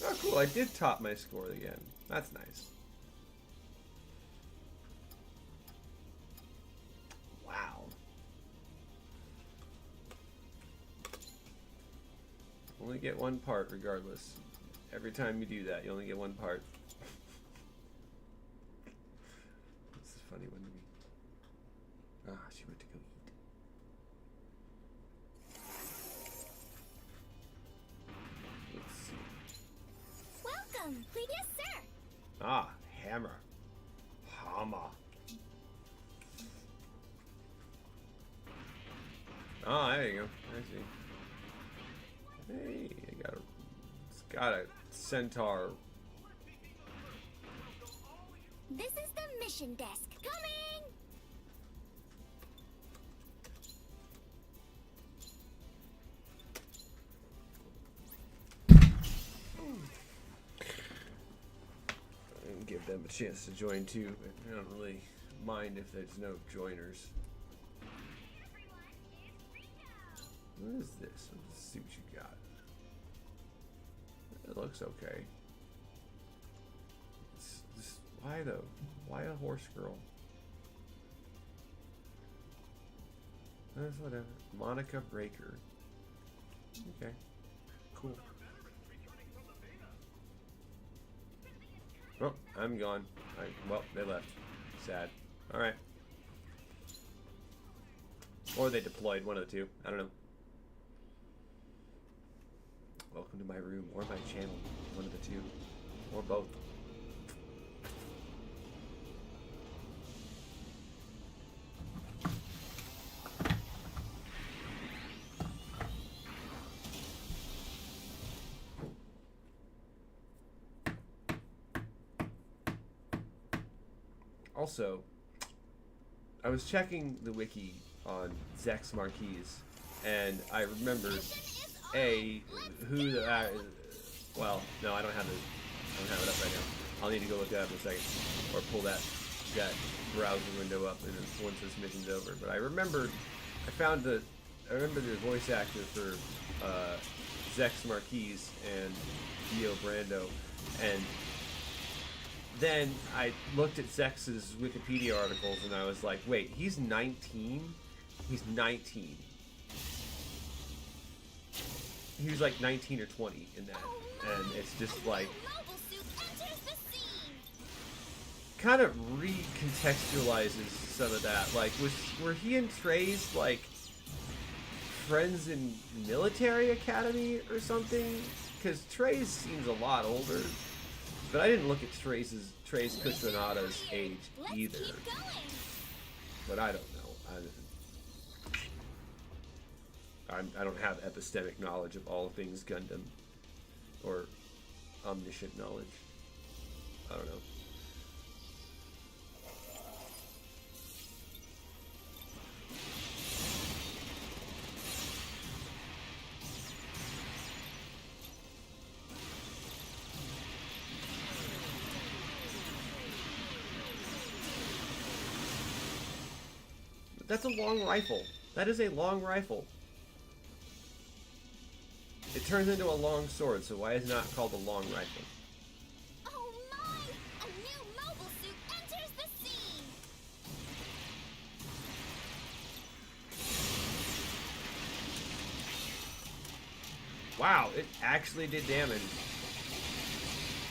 Oh, cool. I did top my score again. That's nice. Wow. Only get one part regardless. Every time you do that, you only get one part. This is a funny one to me. Ah, she went to go eat. Let's see. Welcome. Yes, sir. Ah, hammer. Hammer. Oh, there you go. I see. Hey, it's got a centaur. This is the mission desk. Coming. And give them a chance to join too, but I don't really mind if there's no joiners. What is this? Let's see what you got. It looks okay. It's just, why though? Why a horse girl? That's whatever. Monica Breaker. Okay. Cool. Oh, I'm gone. Well, they left. Sad. Alright. Or they deployed, one of the two. I don't know. Welcome to my room or my channel. One of the two. Or both. Also, I was checking the wiki on Zex Marquise, and I remembered who the well, no, I don't have it up right now. I'll need to go look that up in a second, or pull that browser window up, and once this mission's over. But I remember the voice actor for Zex Marquise and Dio Brando, and then I looked at Zex's Wikipedia articles, and I was like, wait, he's 19? He's 19. He was like 19 or 20 in that. And it's just like, kind of recontextualizes some of that. Like, were he and Trey's, like, friends in military academy or something? Because Trey's seems a lot older. But I didn't look at Trace Kushanada's age either. But I don't know. I don't have epistemic knowledge of all things Gundam. Or omniscient knowledge. I don't know. That's a long rifle. That is a long rifle. It turns into a long sword, so why is it not called a long rifle? Oh my! A new mobile suit enters the scene! Wow, it actually did damage.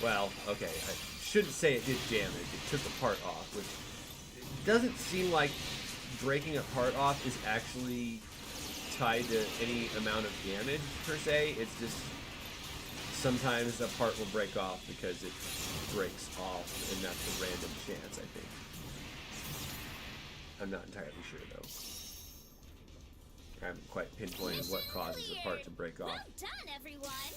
Well, okay, I shouldn't say it did damage. It took a part off, which it doesn't seem like breaking a part off is actually tied to any amount of damage per se. It's just sometimes a part will break off because it breaks off, and that's a random chance, I think. I'm not entirely sure though. I haven't quite pinpointed what causes a part to break off. Well done, everyone!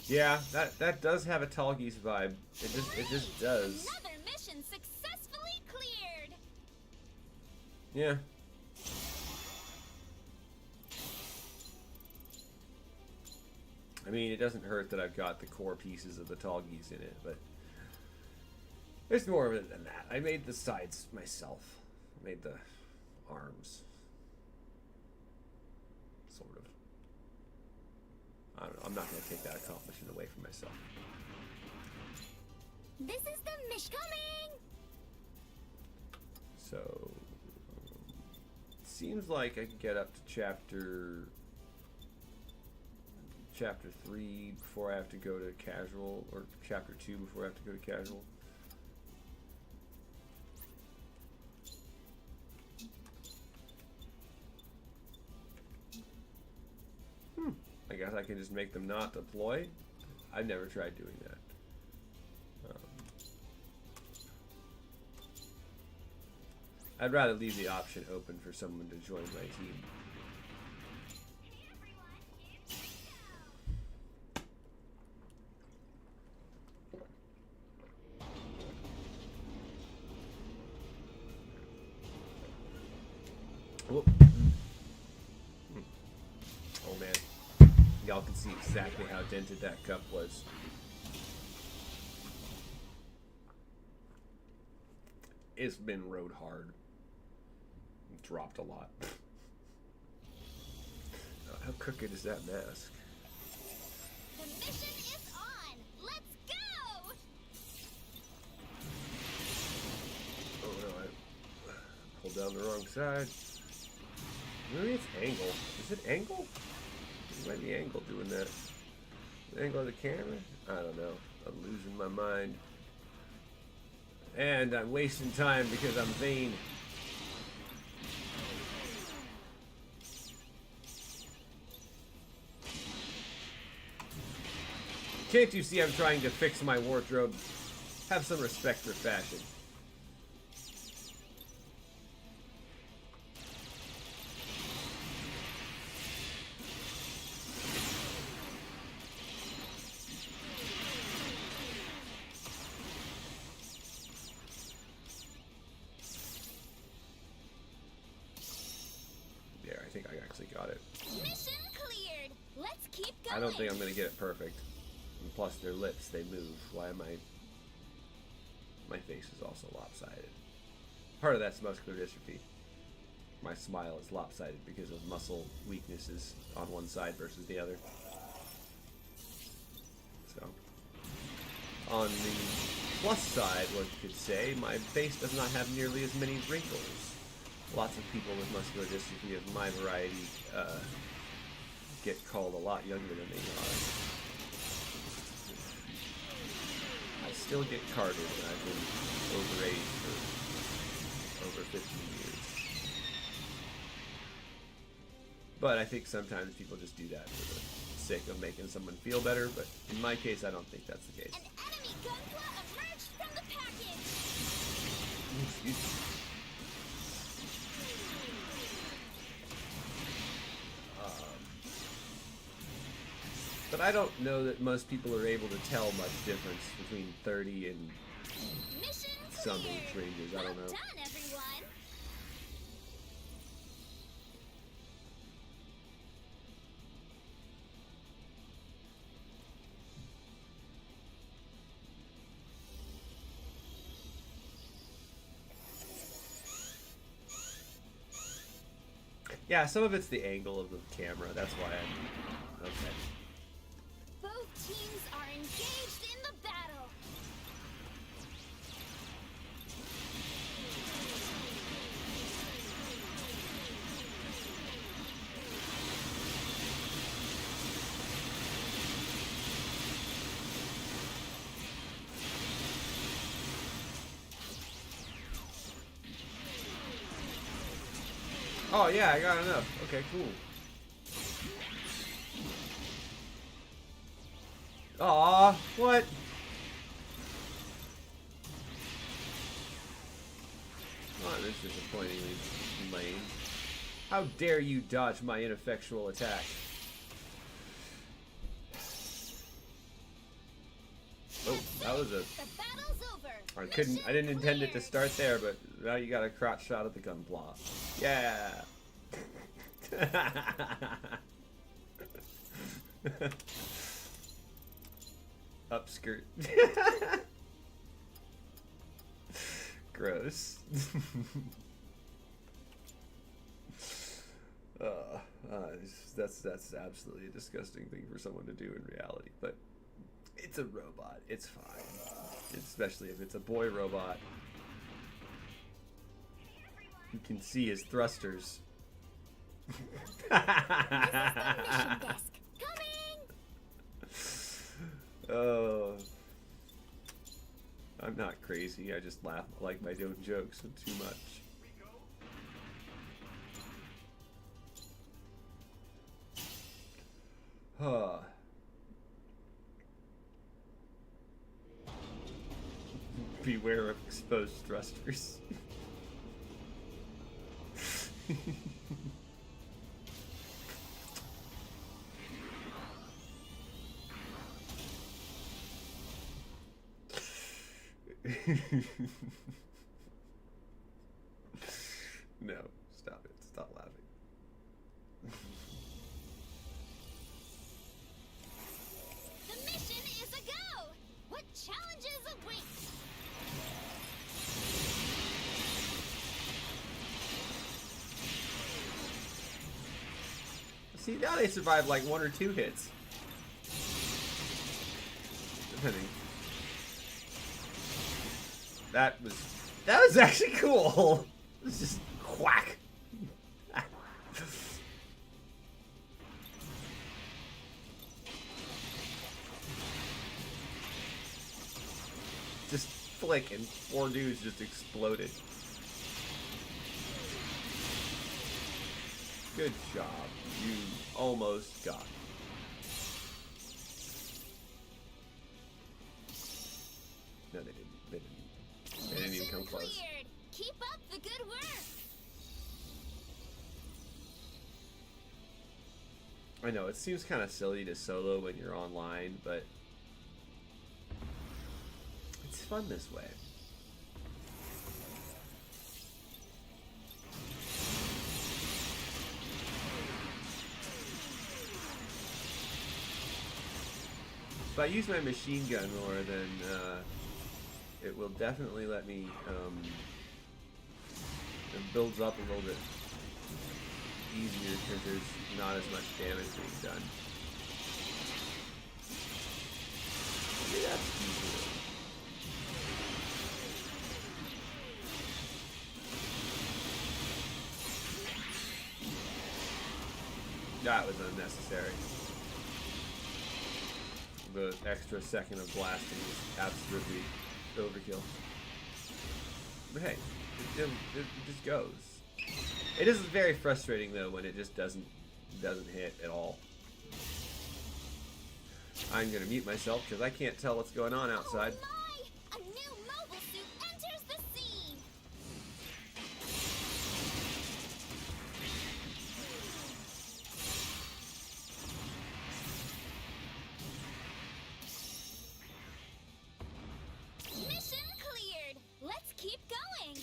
Yeah, that does have a Talgis vibe. It just does. Another mission successfully cleared. Yeah. I mean, it doesn't hurt that I've got the core pieces of the Talgis in it, but there's more of it than that. I made the sides myself. I made the arms. Sort of. I don't know. I'm not going to take that accomplishment away from myself. This is the mission coming. So, seems like I can get up to chapter 3 before I have to go to casual, or chapter 2 before I have to go to casual. I guess I can just make them not deploy. I've never tried doing that. I'd rather leave the option open for someone to join my team. Whoop. Oh man. Y'all can see exactly how dented that cup was. It's been rode hard. Dropped a lot. crooked is that mask? The mission is on. Let's go. Oh no, I pulled down the wrong side. Maybe it's angle. Is it angle? It might be angle doing that. The angle of the camera? I don't know. I'm losing my mind. And I'm wasting time because I'm vain. Can't you see I'm trying to fix my wardrobe? Have some respect for fashion. There, I think I actually got it. Mission cleared. Let's keep going. I don't think I'm gonna get it perfect. And plus their lips, they move. Why am I... My face is also lopsided. Part of that's muscular dystrophy. My smile is lopsided because of muscle weaknesses on one side versus the other. So, on the plus side, one could say, my face does not have nearly as many wrinkles. Lots of people with muscular dystrophy of my variety get called a lot younger than they are. I still get carded, and I've been overage for over 15 years. But I think sometimes people just do that for the sake of making someone feel better, but in my case, I don't think that's the case. An enemy Gunpla emerged from the package. Excuse me. But I don't know that most people are able to tell much difference between 30 and Mission some cleared. age ranges. I don't know. Well done, everyone. Yeah, some of it's the angle of the camera. That's why I'm... Okay. Both teams are engaged in the battle. Oh yeah, I got enough. Okay, cool. Aw, what? Oh, this is disappointingly lame. How dare you dodge my ineffectual attack? Oh, that was a... The battle's over. I didn't intend it to start there, but now you got a crotch shot at the gunpla. Yeah. Upskirt. Gross. That's absolutely a disgusting thing for someone to do in reality, but it's a robot. It's fine. Especially if it's a boy robot. You can see his thrusters. This is the mission desk. Coming! Oh. I'm not crazy. I just laugh like my own jokes too much. Huh. Beware of exposed thrusters. No, stop it. Stop laughing. The mission is a go! What challenges await? See, now they survive like 1 or 2 hits. Depending. That was actually cool. It was just whack. Just flick and 4 dudes just exploded. Good job. You almost got it. No, they didn't. They didn't even come close. Cleared. Keep up the good work. I know, it seems kind of silly to solo when you're online, but it's fun this way. If I use my machine gun more, then it will definitely let me, it builds up a little bit easier because there's not as much damage being done. Maybe that's easier. That was unnecessary. The extra second of blasting is absolutely overkill. But hey, it just goes. It is very frustrating though when it just doesn't hit at all. I'm gonna mute myself because I can't tell what's going on outside. Oh my! A new mobile suit enters the scene. Mission cleared. Let's keep going.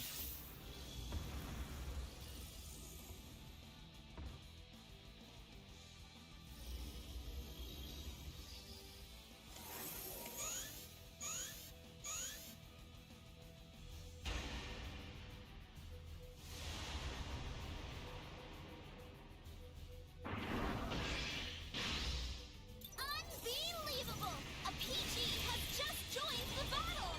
Unbelievable! A PG has just joined the battle.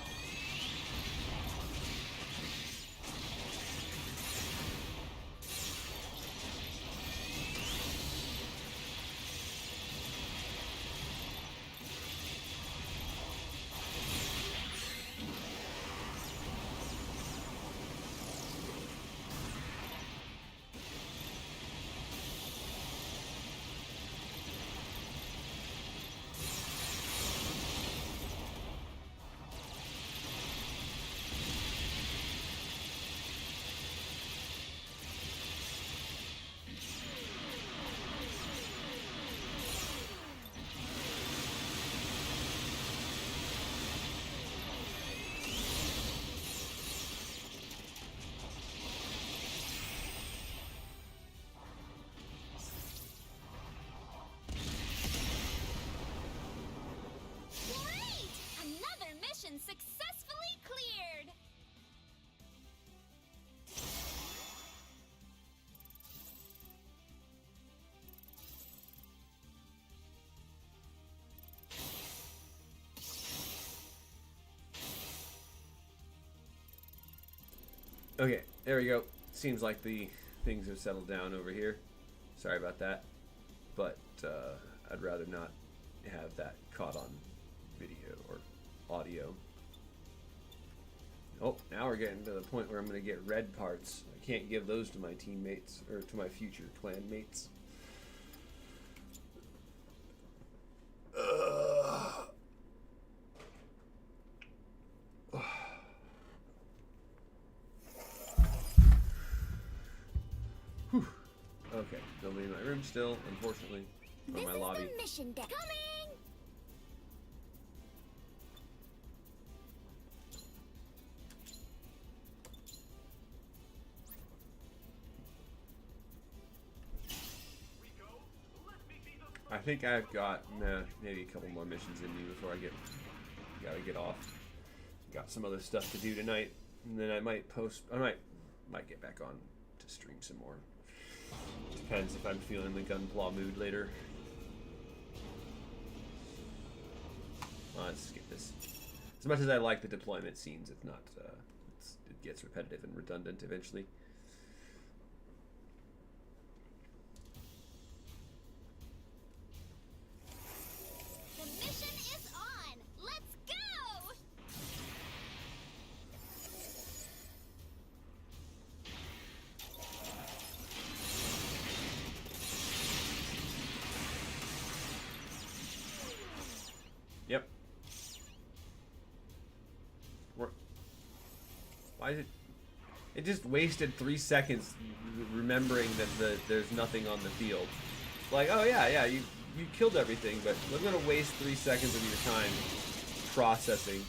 Great! Another mission successfully cleared. Okay, there we go. Seems like the things have settled down over here. Sorry about that, but I'd rather not have that caught on video or audio. Oh, now we're getting to the point where I'm going to get red parts. I can't give those to my teammates or to my future clan mates. Whew. Okay, nobody in my room still, unfortunately, or This my is lobby. the mission deck. Coming! I think I've got maybe a couple more missions in me before I gotta get off. Got some other stuff to do tonight, and then I might get back on to stream some more. Depends if I'm feeling the gunpla mood later. Let's skip this. As much as I like the deployment scenes, it's not. It gets repetitive and redundant eventually. The mission is on. Let's go. Yep. Why is it? It just wasted 3 seconds remembering that there's nothing on the field. Like, oh yeah, you killed everything, but we're gonna waste 3 seconds of your time processing.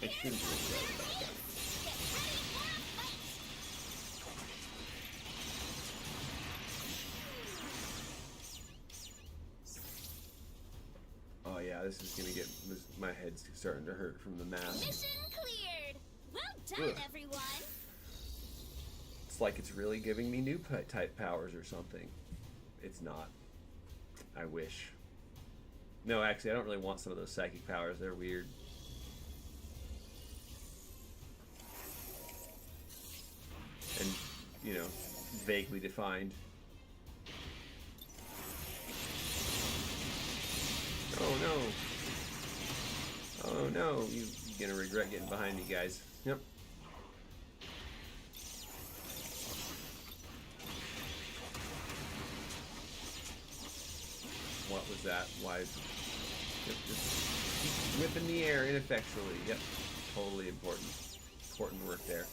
I shouldn't regret about that. Oh yeah, this is gonna get. My head's starting to hurt from the mask. Mission cleared. Well done, Ugh. everyone. It's like it's really giving me new type powers or something. It's not. I wish. No, actually, I don't really want some of those psychic powers. They're weird. And, you know, vaguely defined. Oh no. Oh no, you're gonna regret getting behind me, guys. Yep. What was that? Why? Yep, just whipping the air ineffectually. Yep. Totally important. Important work there.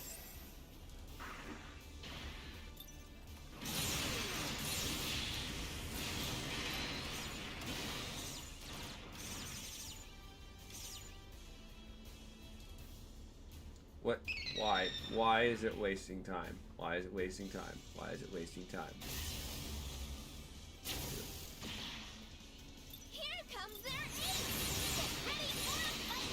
What? Why? Why is it wasting time? Why is it wasting time? Why is it wasting time? Here comes their ace. Get ready for a fight.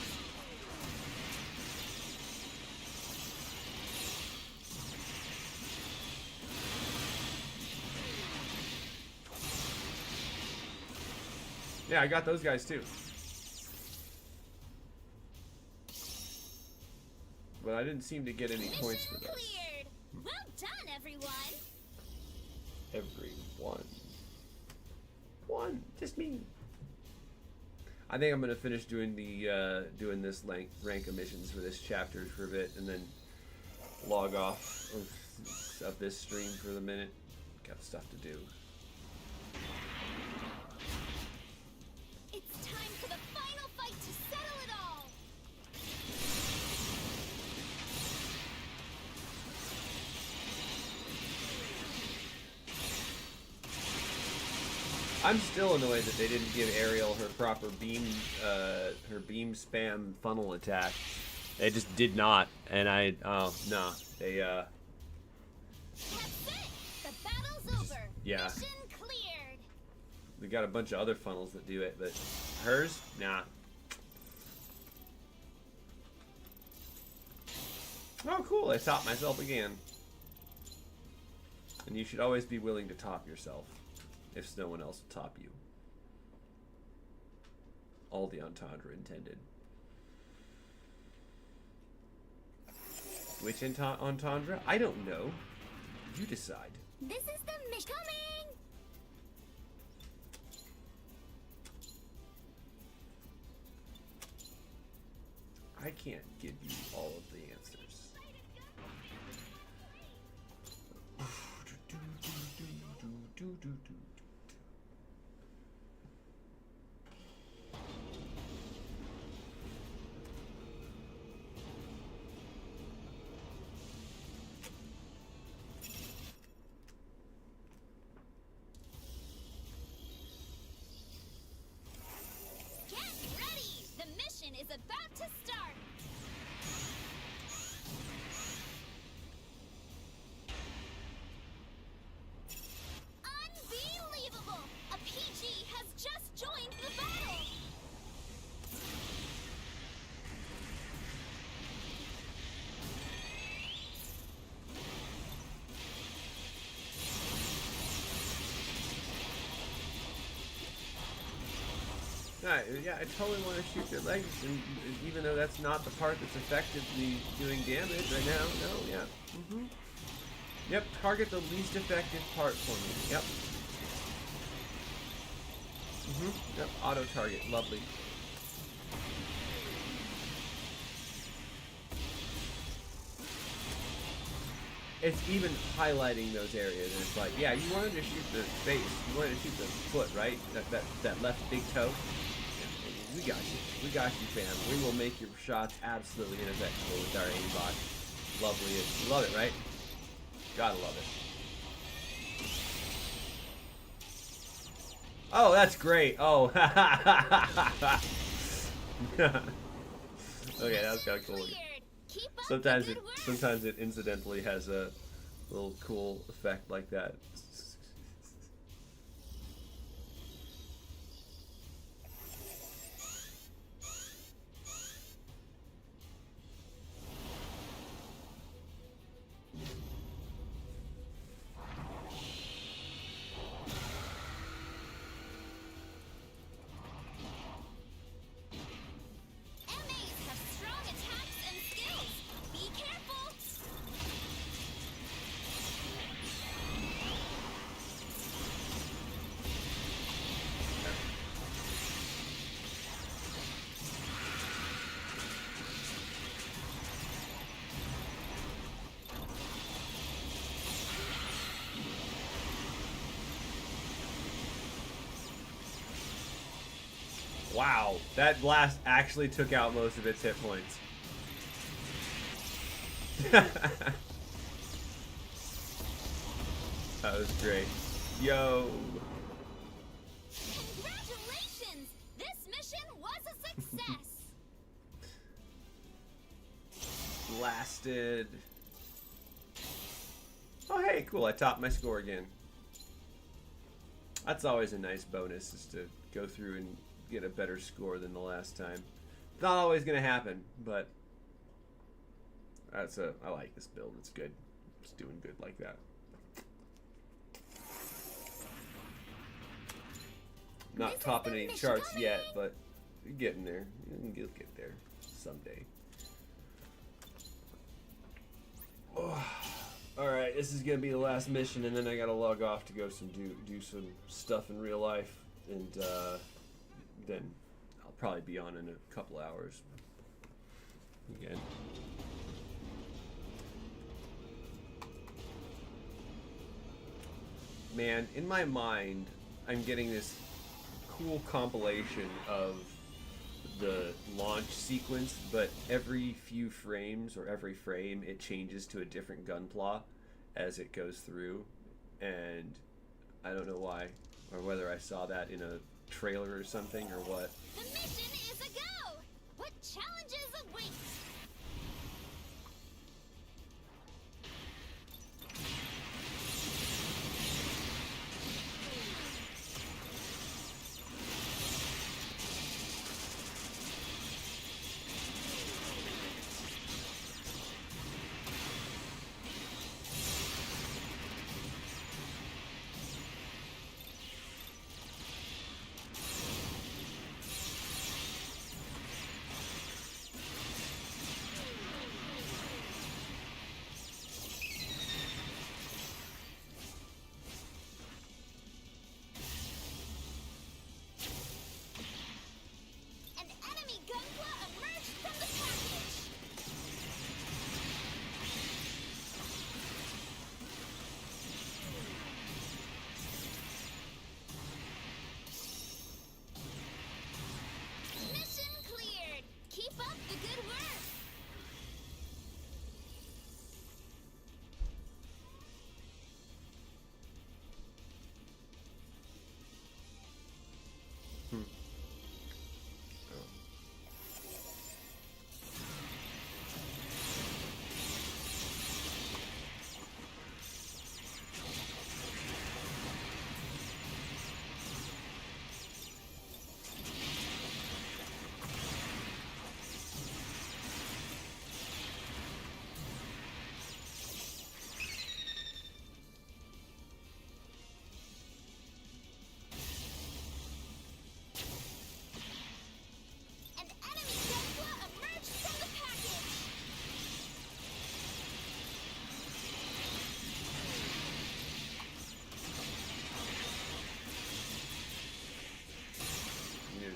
Yeah, I got those guys too. But I didn't seem to get any points for Mission those. cleared. Well done, everyone. Everyone. One. Just me. I think I'm gonna finish doing the doing this rank of missions for this chapter for a bit, and then log off of this stream for the minute. Got stuff to do. It's time for the final fight to settle it all. I'm still annoyed that they didn't give Ariel her proper beam spam funnel attack. They just did not, and they That's it. The battle's over. yeah. Mission cleared. We got a bunch of other funnels that do it, but hers, nah. Oh, cool! I topped myself again. And you should always be willing to top yourself, if no one else will top you. All the entendre intended. Which entendre? I don't know. You decide. This is the mission coming. I can't give you all of the answers. Get ready. The mission is about to start. Yeah, I totally want to shoot their legs, and even though that's not the part that's effectively doing damage right now. No, yeah. Yep, target the least effective part for me. Yep. Yep, auto target. Lovely. It's even highlighting those areas, and it's like, yeah, you wanted to shoot the face, you wanted to shoot the foot, right? That left big toe. We got you, fam. We will make your shots absolutely ineffectual with our aimbot. Lovely, you love it, right? Gotta love it. Oh, that's great. Oh, okay, that was kind of cool. Sometimes it incidentally has a little cool effect like that. Wow, that blast actually took out most of its hit points. That was great. Yo. Congratulations! This mission was a success. Blasted. Oh hey, cool, I topped my score again. That's always a nice bonus, is to go through and get a better score than the last time. It's not always gonna happen, but I like this build. It's good. It's doing good like that. Not topping any charts yet, but you're getting there. You'll get there someday. Oh. Alright, this is gonna be the last mission, and then I gotta log off to go do some stuff in real life, and then I'll probably be on in a couple hours again. Man, in my mind, I'm getting this cool compilation of the launch sequence, but every few frames, or every frame, it changes to a different gunpla as it goes through, and I don't know why, or whether I saw that in a trailer or something, or what. The mission is a go! What challenges await?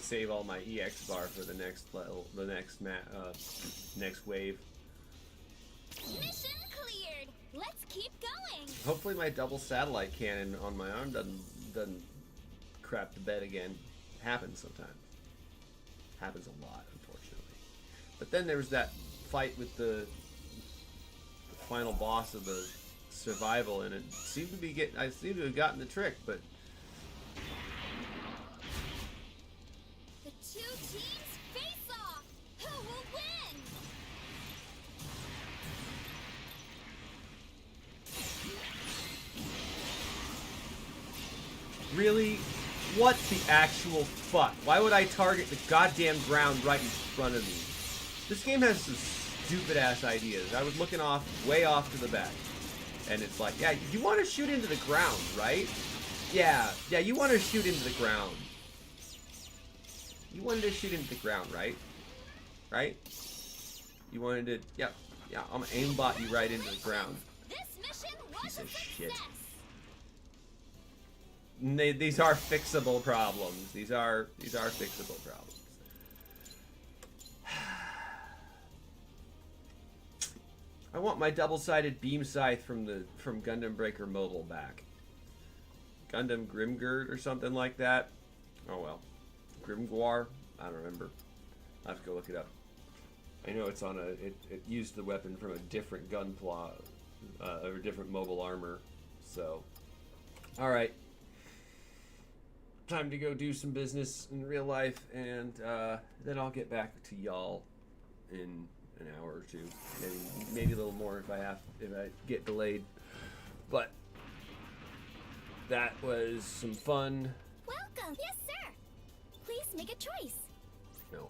save all my EX bar for the next level, the next next wave. Mission cleared. Let's keep going. Hopefully my double satellite cannon on my arm doesn't crap the bed again. Happens sometimes. Happens a lot, unfortunately. But then there was that fight with the final boss of the survival, and it seemed to be getting. I seem to have gotten the trick, but The two teams face off. Who will win? really, what the actual fuck? Why would I target the goddamn ground right in front of me? This game has some stupid ass ideas. I was looking off, way off to the back, and it's like, yeah, you want to shoot into the ground, right? Yeah, you want to shoot into the ground. You wanted to shoot into the ground, right? Right? You wanted to, yeah, I'm gonna aimbot you right into the ground. This mission was Piece a of shit. success. These are fixable problems. These are fixable problems. I want my double-sided beam scythe from Gundam Breaker Mobile back. Gundam Grimgird or something like that. Oh well. Grimguar? I don't remember. I'll have to go look it up. I know it's on it used the weapon from a different gunpla or different mobile armor. So, all right. Time to go do some business in real life, and then I'll get back to y'all in an hour or two, maybe a little more if I get delayed. But that was some fun. Welcome. Yes, sir. Please make a choice. No.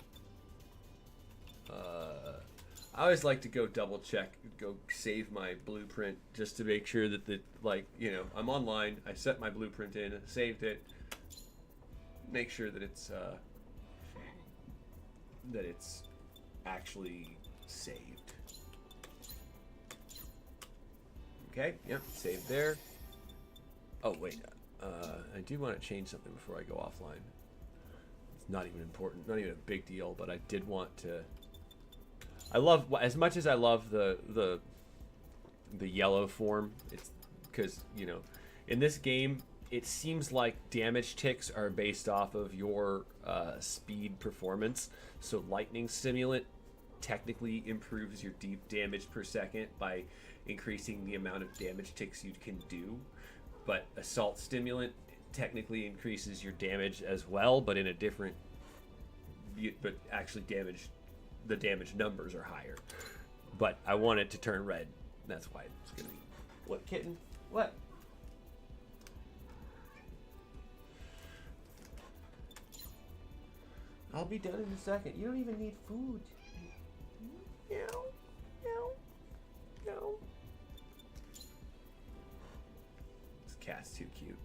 I always like to go double check, go save my blueprint just to make sure that I'm online. I set my blueprint in, saved it. Make sure that it's actually saved. Okay, yep, saved there. Oh wait, I do want to change something before I go offline. It's not even important, not even a big deal, but I did want to. I love, as much as I love the yellow form. It's because in this game, it seems like damage ticks are based off of your speed performance. So lightning stimulant technically improves your deep damage per second by increasing the amount of damage ticks you can do. But assault stimulant technically increases your damage as well, but in a different. But actually, the damage numbers are higher. But I want it to turn red. That's why it's gonna be. What, kitten? What? I'll be done in a second. You don't even need food. Meow, meow, meow. This cat's too cute.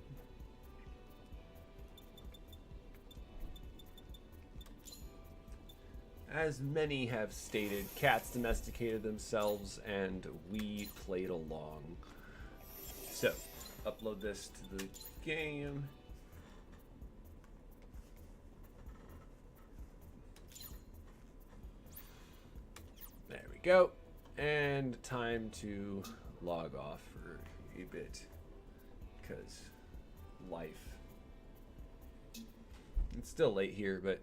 As many have stated, cats domesticated themselves and we played along. So, upload this to the game. There we go. And time to log off for a bit. Because life. It's still late here, but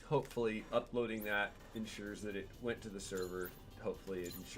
hopefully uploading that ensures that it went to the server. Hopefully it ensures